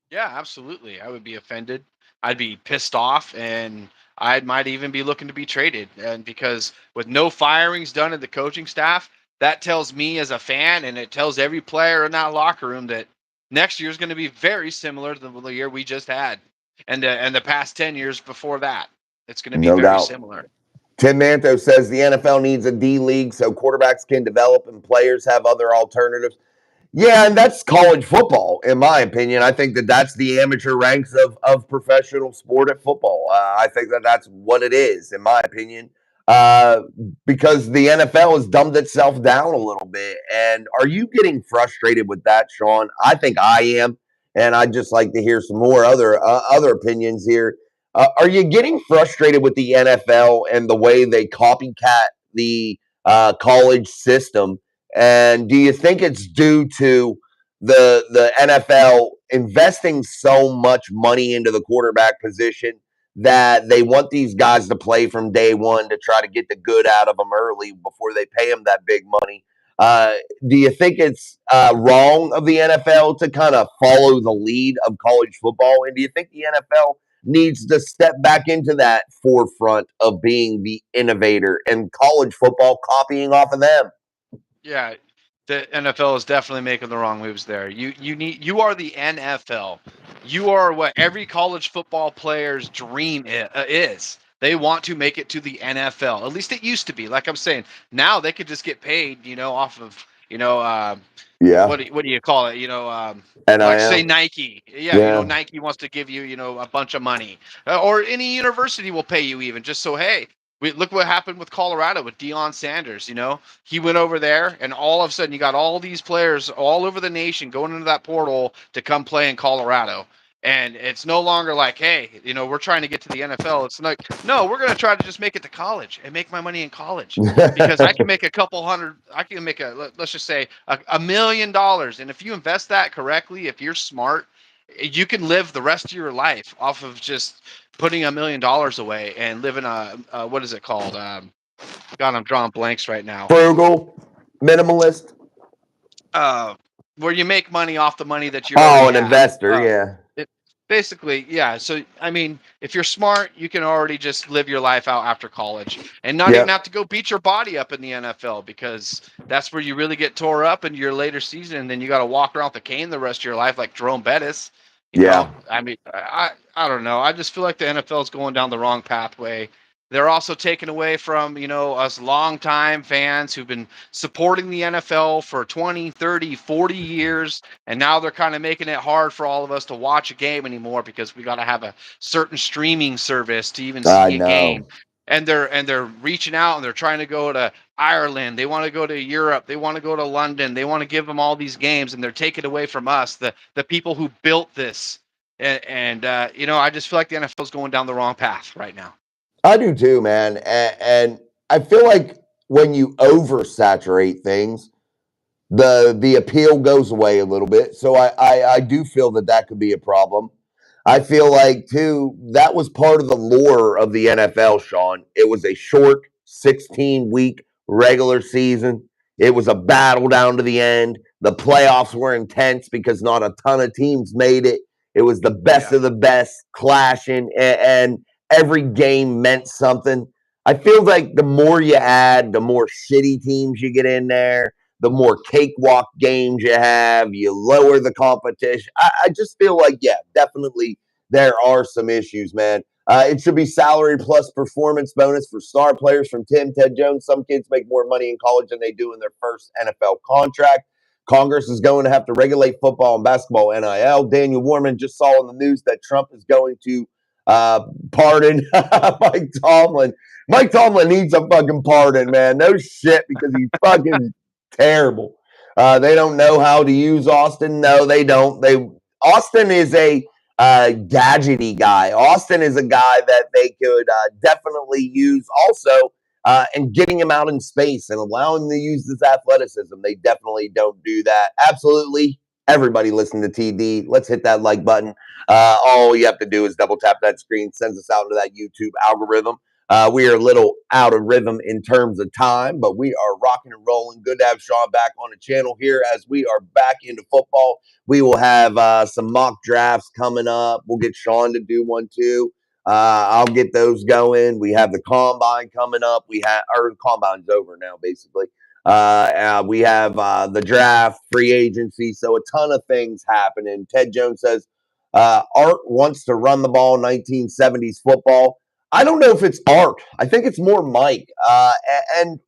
Yeah, absolutely. I would be offended. I'd be pissed off, and I might even be looking to be traded. And because with no firings done at the coaching staff, that tells me as a fan, and it tells every player in that locker room that next year is going to be very similar to the year we just had, and the past 10 years before that. It's going to be No very doubt. similar. Tim Manto says the NFL needs a D league so quarterbacks can develop and players have other alternatives. Yeah, and that's college football, in my opinion. I think that that's the amateur ranks of professional sport at football. I think that that's what it is, in my opinion, uh, because the NFL has dumbed itself down a little bit. And are you getting frustrated with that, Sean? I think I am, and I'd just like to hear some more other opinions here. Are you getting frustrated with the NFL and the way they copycat the college system? And do you think it's due to the NFL investing so much money into the quarterback position that they want these guys to play from day one to try to get the good out of them early before they pay them that big money? Uh, do you think it's wrong of the NFL to kind of follow the lead of college football? And do you think the NFL needs to step back into that forefront of being the innovator and college football copying off of them? Yeah, the NFL is definitely making the wrong moves there. You are the NFL. You are what every college football player's dream is. They want to make it to the NFL. At least it used to be. Like I'm saying, now they could just get paid, off of, Yeah. what do you call it? Like say NIL. Nike. Yeah, Yeah. Nike wants to give you, a bunch of money, or any university will pay you even just so hey. Look what happened with Colorado with Deion Sanders. He went over there, and all of a sudden, you got all these players all over the nation going into that portal to come play in Colorado. And it's no longer like, hey, we're trying to get to the NFL. It's like, no, we're going to try to just make it to college and make my money in college because I can make a couple hundred. I can make let's just say $1 million, and if you invest that correctly, if you're smart, you can live the rest of your life off of just putting $1 million away and living what is it called? God, I'm drawing blanks right now. Frugal, minimalist. Where you make money off the money that you Oh, already an have. investor. Yeah. It basically, yeah. So I mean, if you're smart, you can already just live your life out after college and not even Yep. have to go beat your body up in the NFL because that's where you really get tore up in your later season, and then you got to walk around with a cane the rest of your life like Jerome Bettis. Yeah. I mean, I don't know. I just feel like the NFL is going down the wrong pathway. They're also taking away from, us longtime fans who've been supporting the NFL for 20, 30, 40 years. And now they're kind of making it hard for all of us to watch a game anymore because we got to have a certain streaming service to even I see a game. know. And they're reaching out and they're trying to go to Ireland. They want to go to Europe. They want to go to London. They want to give them all these games, and they're taking away from us, the people who built this. And I just feel like the NFL is going down the wrong path right now. I do too, man. And I feel like when you oversaturate things, the appeal goes away a little bit. So I do feel that could be a problem. I feel like too that was part of the lure of the NFL, Sean. It was a short 16-week regular season. It was a battle down to the end. The playoffs were intense because not a ton of teams made it. It was the best Yeah. of the best clashing, and every game meant something. I feel like the more you add, the more shitty teams you get in there, the more cakewalk games you have, you lower the competition. I just feel like, yeah, definitely there are some issues, man. It should be salary plus performance bonus for star players from Ted Jones. Some kids make more money in college than they do in their first NFL contract. Congress is going to have to regulate football and basketball NIL. Daniel Warman just saw in the news that Trump is going to pardon Mike Tomlin. Mike Tomlin needs a fucking pardon, man. No shit, because he's fucking terrible. They don't know how to use Austin. No, they don't. Austin is a gadgety guy. Austin is a guy that they could definitely use also, and getting him out in space and allowing him to use his athleticism. They definitely don't do that. Absolutely. Everybody listen to TD. Let's hit that like button. All you have to do is double tap that screen, sends us out into that YouTube algorithm. We are a little out of rhythm in terms of time, but we are rocking and rolling. Good to have Sean back on the channel here as we are back into football. We will have some mock drafts coming up. We'll get Sean to do one too. I'll get those going. We have the combine coming up. The combine's over now, basically. We have the draft, free agency, so a ton of things happening. Ted Jones says Art wants to run the ball 1970s football. I don't know if it's Art. I think it's more Mike. And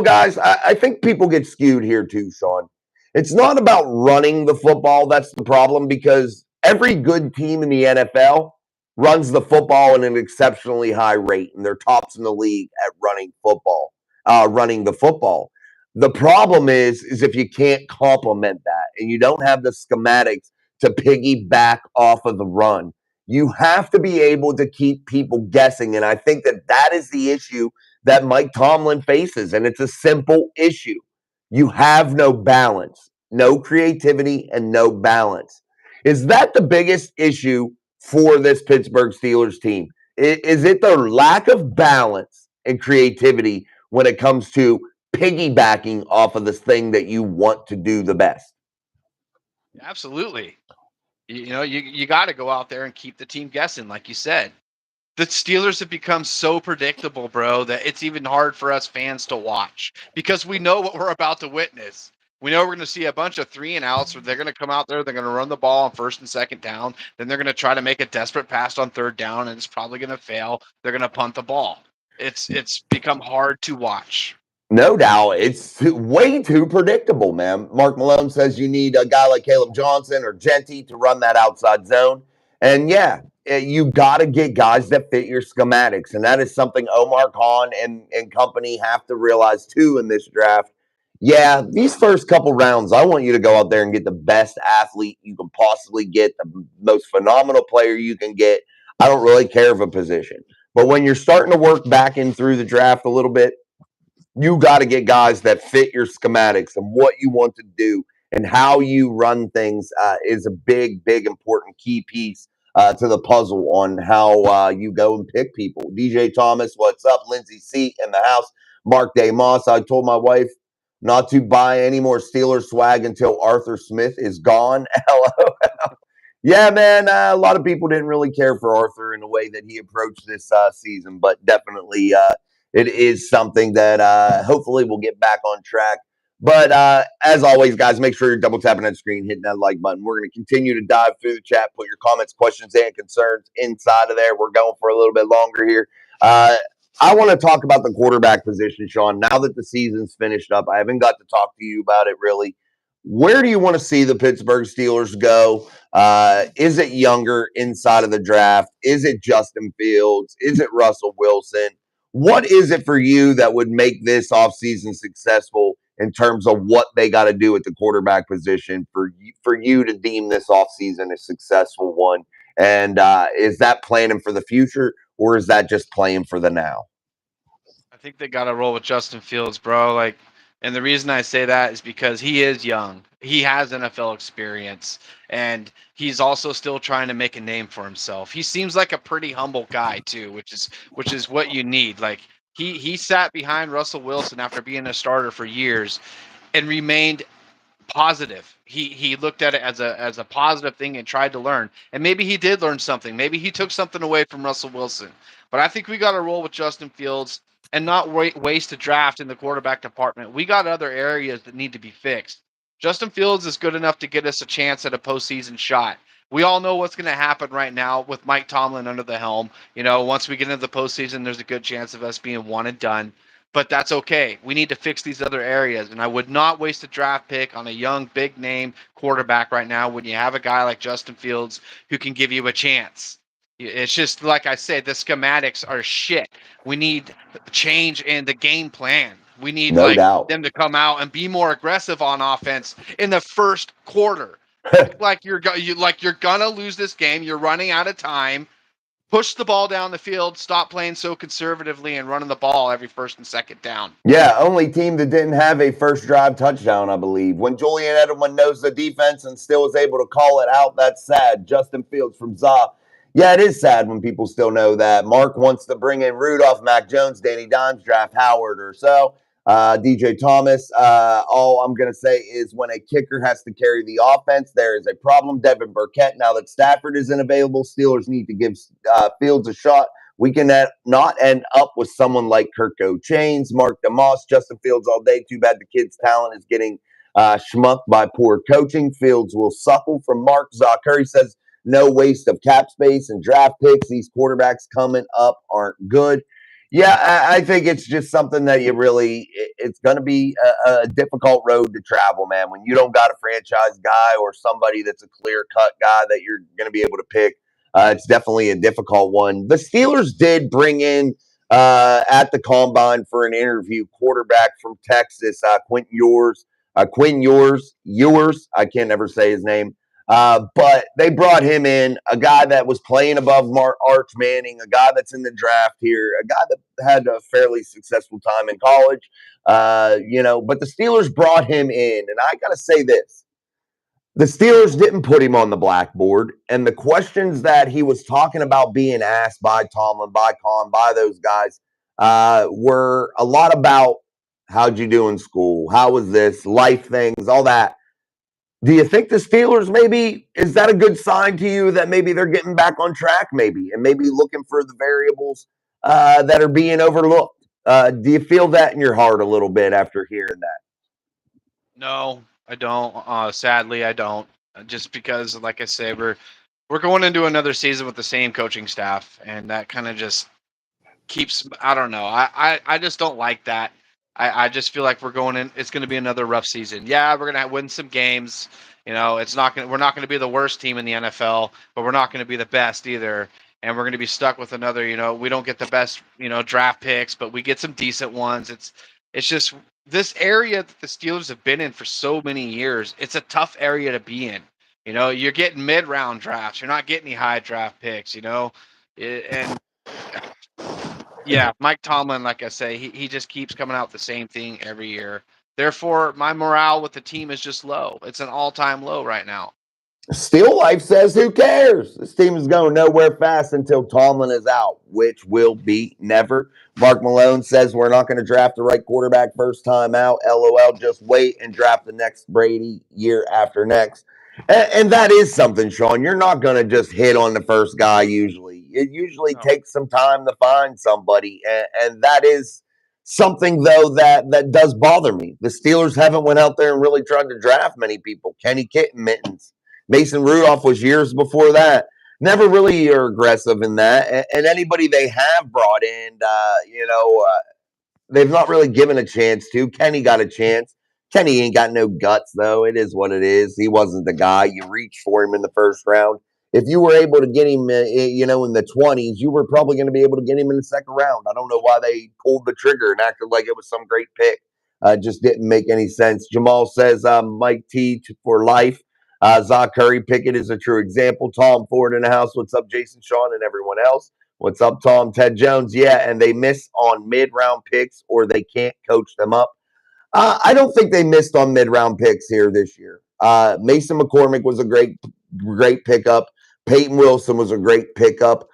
guys, I think people get skewed here too, Sean. It's not about running the football that's the problem, because every good team in the NFL runs the football at an exceptionally high rate, and they're tops in the league at running the football. The problem is if you can't complement that and you don't have the schematics to piggyback off of the run. You have to be able to keep people guessing. And I think that is the issue that Mike Tomlin faces. And it's a simple issue. You have no balance, no creativity, and no balance. Is that the biggest issue for this Pittsburgh Steelers team? Is it the lack of balance and creativity when it comes to piggybacking off of this thing that you want to do the best? Absolutely. You got to go out there and keep the team guessing, like you said. The Steelers have become so predictable, bro, that it's even hard for us fans to watch because we know what we're about to witness. We know we're going to see a bunch of 3-and-outs where they're going to come out there, they're going to run the ball on first and second down, then they're going to try to make a desperate pass on third down, and it's probably going to fail. They're going to punt the ball. It's become hard to watch. No doubt. It's way too predictable, man. Mark Malone says you need a guy like Caleb Johnson or Genty to run that outside zone. And yeah, you got to get guys that fit your schematics. And that is something Omar Khan and company have to realize too in this draft. Yeah, these first couple rounds, I want you to go out there and get the best athlete you can possibly get, the most phenomenal player you can get. I don't really care of a position. But when you're starting to work back in through the draft a little bit, you got to get guys that fit your schematics and what you want to do and how you run things is a big, big, important key piece to the puzzle on how you go and pick people. DJ Thomas, what's up? Lindsay C in the house. Mark Day Moss. I told my wife not to buy any more Steelers swag until Arthur Smith is gone. LOL. Yeah, man. A lot of people didn't really care for Arthur in the way that he approached this season, but definitely it is something that hopefully we'll get back on track. But as always, guys, make sure you're double tapping that screen, hitting that like button. We're going to continue to dive through the chat, put your comments, questions, and concerns inside of there. We're going for a little bit longer here. I want to talk about the quarterback position, Sean. Now that the season's finished up, I haven't got to talk to you about it really. Where do you want to see the Pittsburgh Steelers go? Is it younger inside of the draft? Is it Justin Fields? Is it Russell Wilson? What is it for you that would make this offseason successful in terms of what they got to do at the quarterback position for you to deem this offseason a successful one? And is that planning for the future or is that just playing for the now? I think they got to roll with Justin Fields, bro. And the reason I say that is because he is young. He has NFL experience, and he's also still trying to make a name for himself. He seems like a pretty humble guy too, which is what you need. Like he sat behind Russell Wilson after being a starter for years and remained positive. He looked at it as a positive thing and tried to learn. And maybe he did learn something. Maybe he took something away from Russell Wilson. But I think we got to roll with Justin Fields and not waste a draft in the quarterback department. We got other areas that need to be fixed. Justin Fields is good enough to get us a chance at a postseason shot. We all know what's going to happen right now with Mike Tomlin under the helm. Once we get into the postseason, there's a good chance of us being one and done, but that's okay. We need to fix these other areas. And I would not waste a draft pick on a young, big name quarterback right now when you have a guy like Justin Fields who can give you a chance. It's just like I said, the schematics are shit. We need change in the game plan. We need No doubt. them to come out and be more aggressive on offense in the first quarter. Like you're gonna lose this game. You're running out of time. Push the ball down the field, stop playing so conservatively and running the ball every first and second down. Yeah, only team that didn't have a first drive touchdown, I believe. When Julian Edelman knows the defense and still is able to call it out, that's sad. Justin Fields from ZA. Yeah, it is sad when people still know that. Mark wants to bring in Rudolph, Mac Jones, Danny Dimes, draft Howard or so. DJ Thomas, all I'm going to say is when a kicker has to carry the offense, there is a problem. Devin Burkett, now that Stafford isn't available, Steelers need to give Fields a shot. We can not end up with someone like Kirko Chains, Mark DeMoss, Justin Fields all day. Too bad the kid's talent is getting schmucked by poor coaching. Fields will suckle from Mark. Zaw Curry says, no waste of cap space and draft picks. These quarterbacks coming up aren't good. Yeah, I think it's just something that it's going to be a difficult road to travel, man. When you don't got a franchise guy or somebody that's a clear cut guy that you're going to be able to pick, it's definitely a difficult one. The Steelers did bring in at the combine for an interview quarterback from Texas, Quinn Ewers. I can't ever say his name. But they brought him in, a guy that was playing above Arch Manning, a guy that's in the draft here, a guy that had a fairly successful time in college. But the Steelers brought him in, and I got to say this. The Steelers didn't put him on the blackboard, and the questions that he was talking about being asked by Tomlin, by Khan, by those guys were a lot about how'd you do in school, how was this, life things, all that. Do you think the Steelers maybe is that a good sign to you that maybe they're getting back on track, maybe, and maybe looking for the variables that are being overlooked? Do you feel that in your heart a little bit after hearing that? No, I don't. Sadly, I don't. Just because, like I say, we're going into another season with the same coaching staff, and that kind of just keeps. I don't know. I just don't like that. I just feel like we're going in. It's going to be another rough season. Yeah, we're going to win some games. It's not going. We're not going to be the worst team in the NFL, but we're not going to be the best either. And we're going to be stuck with another. We don't get the best. Draft picks, but we get some decent ones. It's just this area that the Steelers have been in for so many years. It's a tough area to be in. You're getting mid-round drafts. You're not getting any high draft picks. And yeah, Mike Tomlin, like I say, he just keeps coming out the same thing every year. Therefore, my morale with the team is just low. It's an all-time low right now. Still Life says, who cares? This team is going nowhere fast until Tomlin is out, which will be never. Mark Malone says, we're not going to draft the right quarterback first time out. LOL, just wait and draft the next Brady year after next. And that is something, Sean. You're not going to just hit on the first guy usually. It usually No. takes some time to find somebody. And that is something, though, that does bother me. The Steelers haven't went out there and really tried to draft many people. Kenny Kitten, Mittens. Mason Rudolph was years before that. Never really are aggressive in that. And anybody they have brought in, they've not really given a chance to. Kenny got a chance. Kenny ain't got no guts, though. It is what it is. He wasn't the guy. You reached for him in the first round. If you were able to get him, in the 20s, you were probably going to be able to get him in the second round. I don't know why they pulled the trigger and acted like it was some great pick. Just didn't make any sense. Jamal says, Mike T for life. Zach Curry Pickett is a true example. Tom Ford in the house. What's up, Jason, Sean, and everyone else? What's up, Tom? Ted Jones. Yeah, and they miss on mid-round picks or they can't coach them up. I don't think they missed on mid-round picks here this year. Mason McCormick was a great pickup. Peyton Wilson was a great pickup.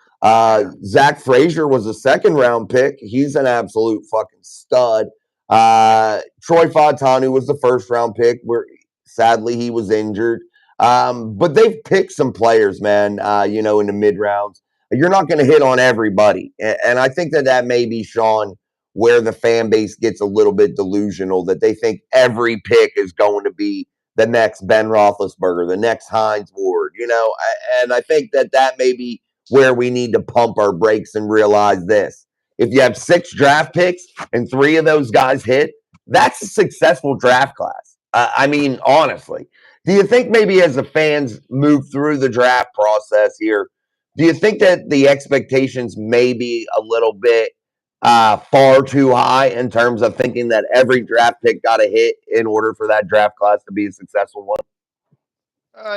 Zach Frazier was a second-round pick. He's an absolute fucking stud. Troy Fautanu was the first-round pick. Where sadly he was injured. But they've picked some players, man. In the mid rounds. You're not going to hit on everybody, and I think that may be, Sean, where the fan base gets a little bit delusional that they think every pick is going to be the next Ben Roethlisberger, the next Hines Ward. And I think that may be where we need to pump our brakes and realize this: if you have 6 draft picks and 3 of those guys hit, that's a successful draft class. I mean, honestly, do you think maybe as the fans move through the draft process here, do you think that the expectations may be a little bit far too high in terms of thinking that every draft pick got to hit in order for that draft class to be a successful one?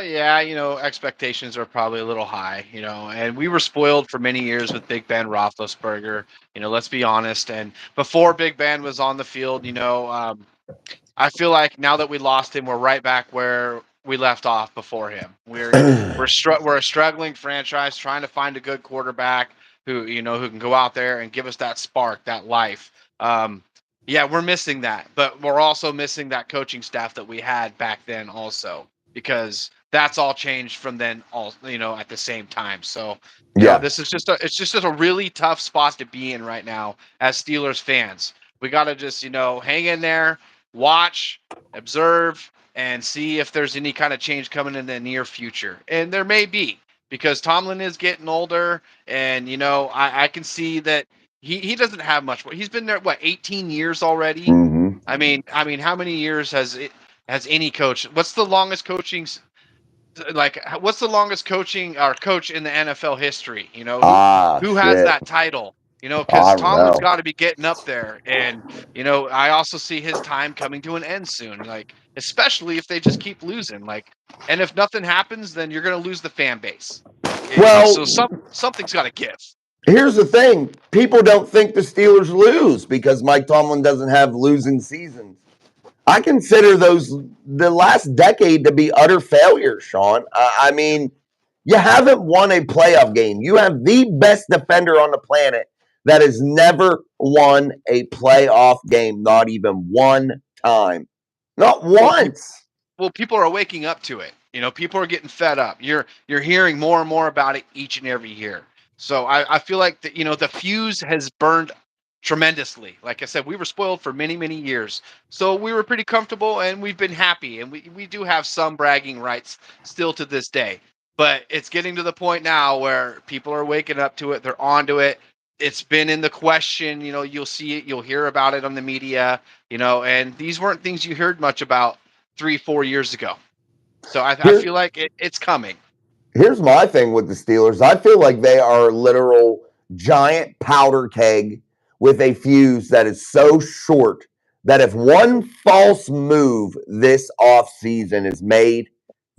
Yeah, expectations are probably a little high, and we were spoiled for many years with Big Ben Roethlisberger. Let's be honest. And before Big Ben was on the field, I feel like now that we lost him, we're right back where we left off before him. We're a struggling franchise trying to find a good quarterback who can go out there and give us that spark, that life. Yeah, we're missing that, but we're also missing that coaching staff that we had back then also, because that's all changed from then all at the same time. So Yeah. this is just a really tough spot to be in right now as Steelers fans. We got to just hang in there, watch, observe, and see if there's any kind of change coming in the near future. And there may be, because Tomlin is getting older, and I can see that he doesn't have much. He's been there 18 years already. Mm-hmm. I mean, how many years has any coach? What's the longest coaching? What's the longest coaching or coach in the NFL history? Who has Shit. that title? Because I don't Tomlin's know. got to be getting up there, and I also see his time coming to an end soon. Like, especially if they just keep losing. Like, and if nothing happens, then you're gonna lose the fan base. So Well, something's got to give. here's the thing. People don't think the Steelers lose because Mike Tomlin doesn't have losing seasons. I consider the last decade to be utter failure, Sean. I mean, you haven't won a playoff game. You have the best defender on the planet that has never won a playoff game, not even one time. Not Well, once. people are waking up to it. People are getting fed up. You're hearing more and more about it each and every year. So I feel like the fuse has burned tremendously. Like I said, we were spoiled for many, many years. So we were pretty comfortable and we've been happy. And we do have some bragging rights still to this day. But it's getting to the point now where people are waking up to it. They're onto it. It's been in the question. You'll see it. You'll hear about it on the media. And these weren't things you heard much about 3-4 years ago. So I Here, feel like it's coming. Here's my thing with the Steelers. I feel like they are a literal giant powder keg with a fuse that is so short that if one false move this offseason is made,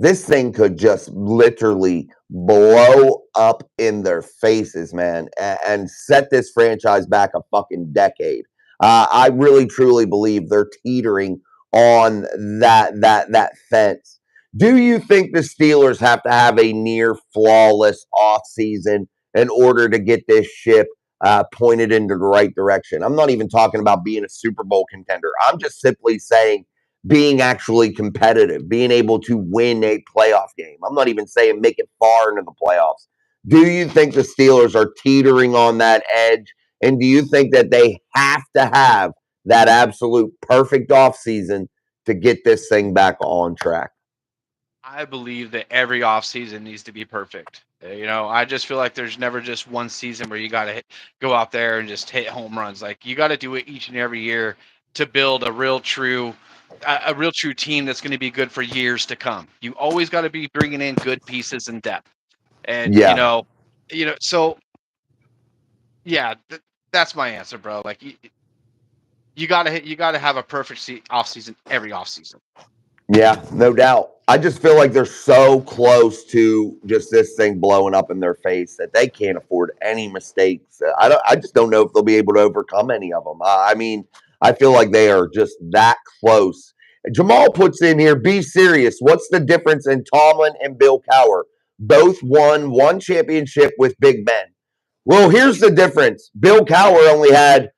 this thing could just literally blow up in their faces, man, and set this franchise back a fucking decade. I really truly believe they're teetering on that fence. Do you think the Steelers have to have a near flawless offseason in order to get this ship pointed into the right direction? I'm not even talking about being a Super Bowl contender. I'm just simply saying being actually competitive, being able to win a playoff game. I'm not even saying make it far into the playoffs. Do you think the Steelers are teetering on that edge? And do you think that they have to have that absolute perfect offseason to get this thing back on track? I believe that every offseason needs to be perfect. I just feel like there's never just one season where you got to go out there and just hit home runs. Like, you got to do it each and every year to build a real true team that's going to be good for years to come. You always got to be bringing in good pieces and depth. And Yeah. so yeah, that's my answer, bro. Like, you got to have a perfect offseason every offseason. Yeah, no doubt. I just feel like they're so close to just this thing blowing up in their face that they can't afford any mistakes. I just don't know if they'll be able to overcome any of them. I mean, I feel like they are just that close. Jamal puts in here, be serious. What's the difference in Tomlin and Bill Cowher? Both won one championship with Big Ben. Well, here's the difference. Bill Cowher only had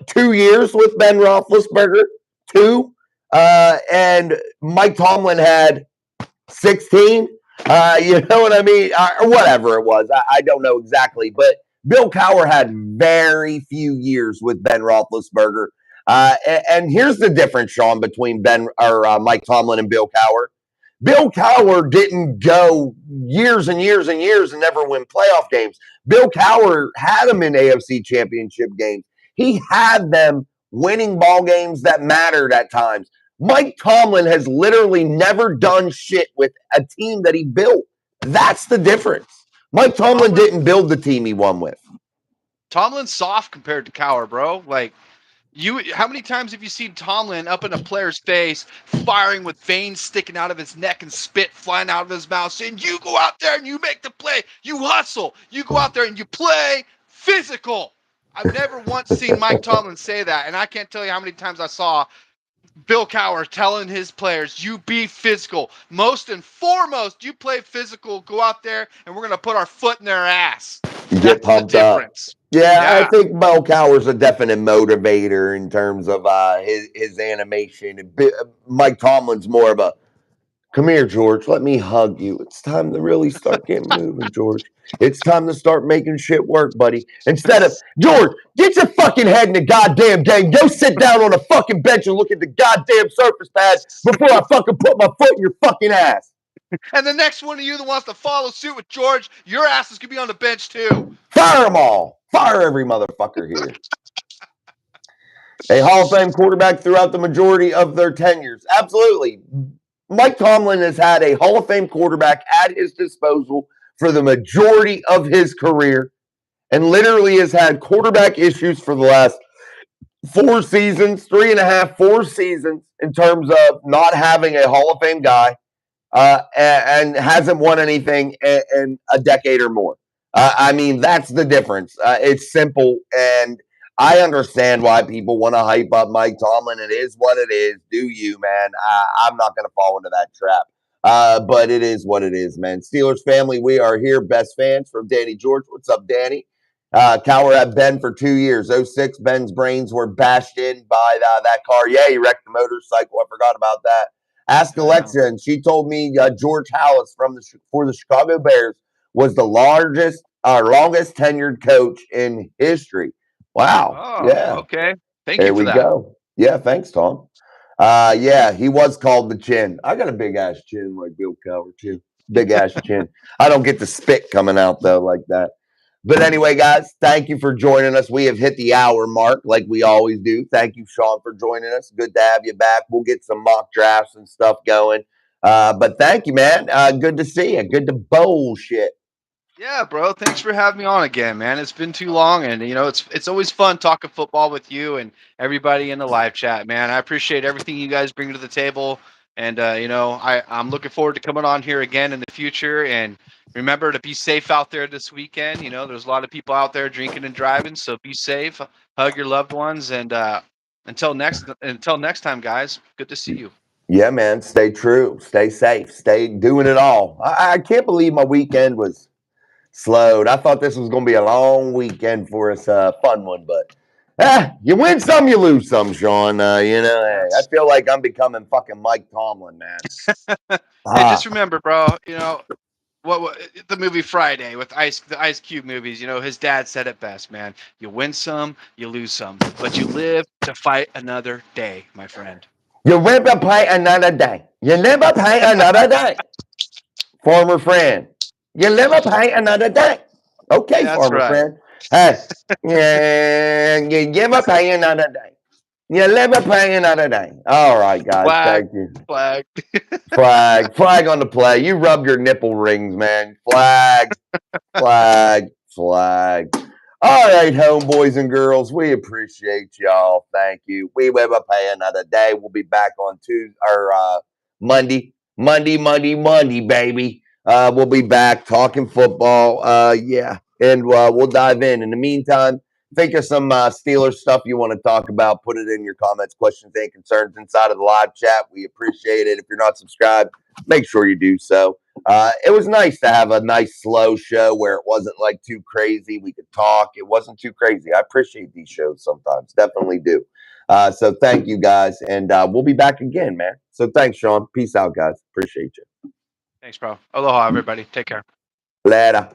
2 years with Ben Roethlisberger, two, and Mike Tomlin had 16. You know what I mean? Or whatever it was. I don't know exactly. But Bill Cowher had very few years with Ben Roethlisberger. And here's the difference, Sean, between Mike Tomlin and Bill Cowher. Bill Cowher didn't go years and years and years and never win playoff games. Bill Cowher had them in AFC championship games. He had them winning ball games that mattered at times. Mike Tomlin has literally never done shit with a team that he built. That's the difference. Mike Tomlin didn't build the team he won with. Tomlin's soft compared to Cowher, bro. Like, how many times have you seen Tomlin up in a player's face, firing with veins sticking out of his neck and spit flying out of his mouth, saying, "You go out there and you make the play, you hustle, you go out there and you play physical." I've never once seen Mike Tomlin say that, and I can't tell you how many times I saw Bill Cowher telling his players, "You be physical. Most and foremost, you play physical. Go out there, and we're gonna put our foot in their ass." You get That's the pumped up. difference. Yeah, I Yeah. think Bill Cowher's a definite motivator in terms of his animation. Mike Tomlin's more of a come here, George. Let me hug you. It's time to really start getting moving, George. It's time to start making shit work, buddy. Instead of George, get your fucking head in the goddamn game. Go sit down on a fucking bench and look at the goddamn surface pad before I fucking put my foot in your fucking ass. And the next one of you that wants to follow suit with George, your ass is gonna be on the bench too. Fire them all. Fire every motherfucker here. A Hall of Fame quarterback throughout the majority of their tenures. Absolutely. Mike Tomlin has had a Hall of Fame quarterback at his disposal for the majority of his career. and literally has had quarterback issues for the last 4 seasons, 3.5, 4 seasons, in terms of not having a Hall of Fame guy, and hasn't won anything in a decade or more. I mean, that's the difference. It's simple, and I understand why people want to hype up Mike Tomlin. It is what it is. Do you, man? I'm not going to fall into that trap. But it is what it is, man. Steelers family, we are here. Best fans from Danny George. What's up, Danny? Tower at Ben for 2 years. '06, Ben's brains were bashed in by that car. Yeah, he wrecked the motorcycle. I forgot about that. Ask Yeah. Alexa, and she told me George Halas for the Chicago Bears was the longest tenured coach in history. Wow. Oh, Yeah. okay. Thank There you for we that. go. Yeah. Thanks, Tom. Yeah, he was called the Chin. I got a big ass chin like Bill Cowher too. Big ass chin. I don't get the spit coming out though like that. But anyway, guys, thank you for joining us. We have hit the hour mark like we always do. Thank you, Sean, for joining us. Good to have you back. We'll get some mock drafts and stuff going. But thank you, man. Good to see you. Good to bullshit. Yeah, bro. Thanks for having me on again, man. It's been too long, and it's always fun talking football with you and everybody in the live chat, man. I appreciate everything you guys bring to the table, and I'm looking forward to coming on here again in the future. And remember to be safe out there this weekend. There's a lot of people out there drinking and driving, so be safe. Hug your loved ones, and until next time, guys. Good to see you. Yeah, man. Stay true. Stay safe. Stay doing it all. I can't believe my weekend was slowed. I thought this was going to be a long weekend for us, fun one, but you win some, you lose some, Sean. Hey, I Yes. feel like I'm becoming fucking Mike Tomlin, man. Hey, just Ah, remember, bro. What the movie Friday with the Ice Cube movies, his dad said it best, man. You win some, you lose some, but you live to fight another day, my friend. you never pay another day. You never pay another day. Farmer friend, you never pay another day. Okay, That's farmer right. friend. Hey, yeah, you never pay another day. You never pay another day. All right, guys. Flag, Thank you. flag. Flag on the play. You rub your nipple rings, man. Flag, flag, flag. All right, homeboys and girls, we appreciate y'all. Thank you. We will pay another day. We'll be back on Tuesday or Monday, baby. We'll be back talking football. Yeah, and we'll dive in. In the meantime, think of some Steelers stuff you want to talk about. Put it in your comments, questions, and concerns inside of the live chat. We appreciate it. If you're not subscribed, make sure you do so. It was nice to have a nice slow show where it wasn't like too crazy. We could talk. It wasn't too crazy. I appreciate these shows sometimes. Definitely do. So thank you guys, and we'll be back again, man. So thanks, Sean. Peace out, guys. Appreciate you. Thanks, bro. Aloha, everybody. Take care. Later.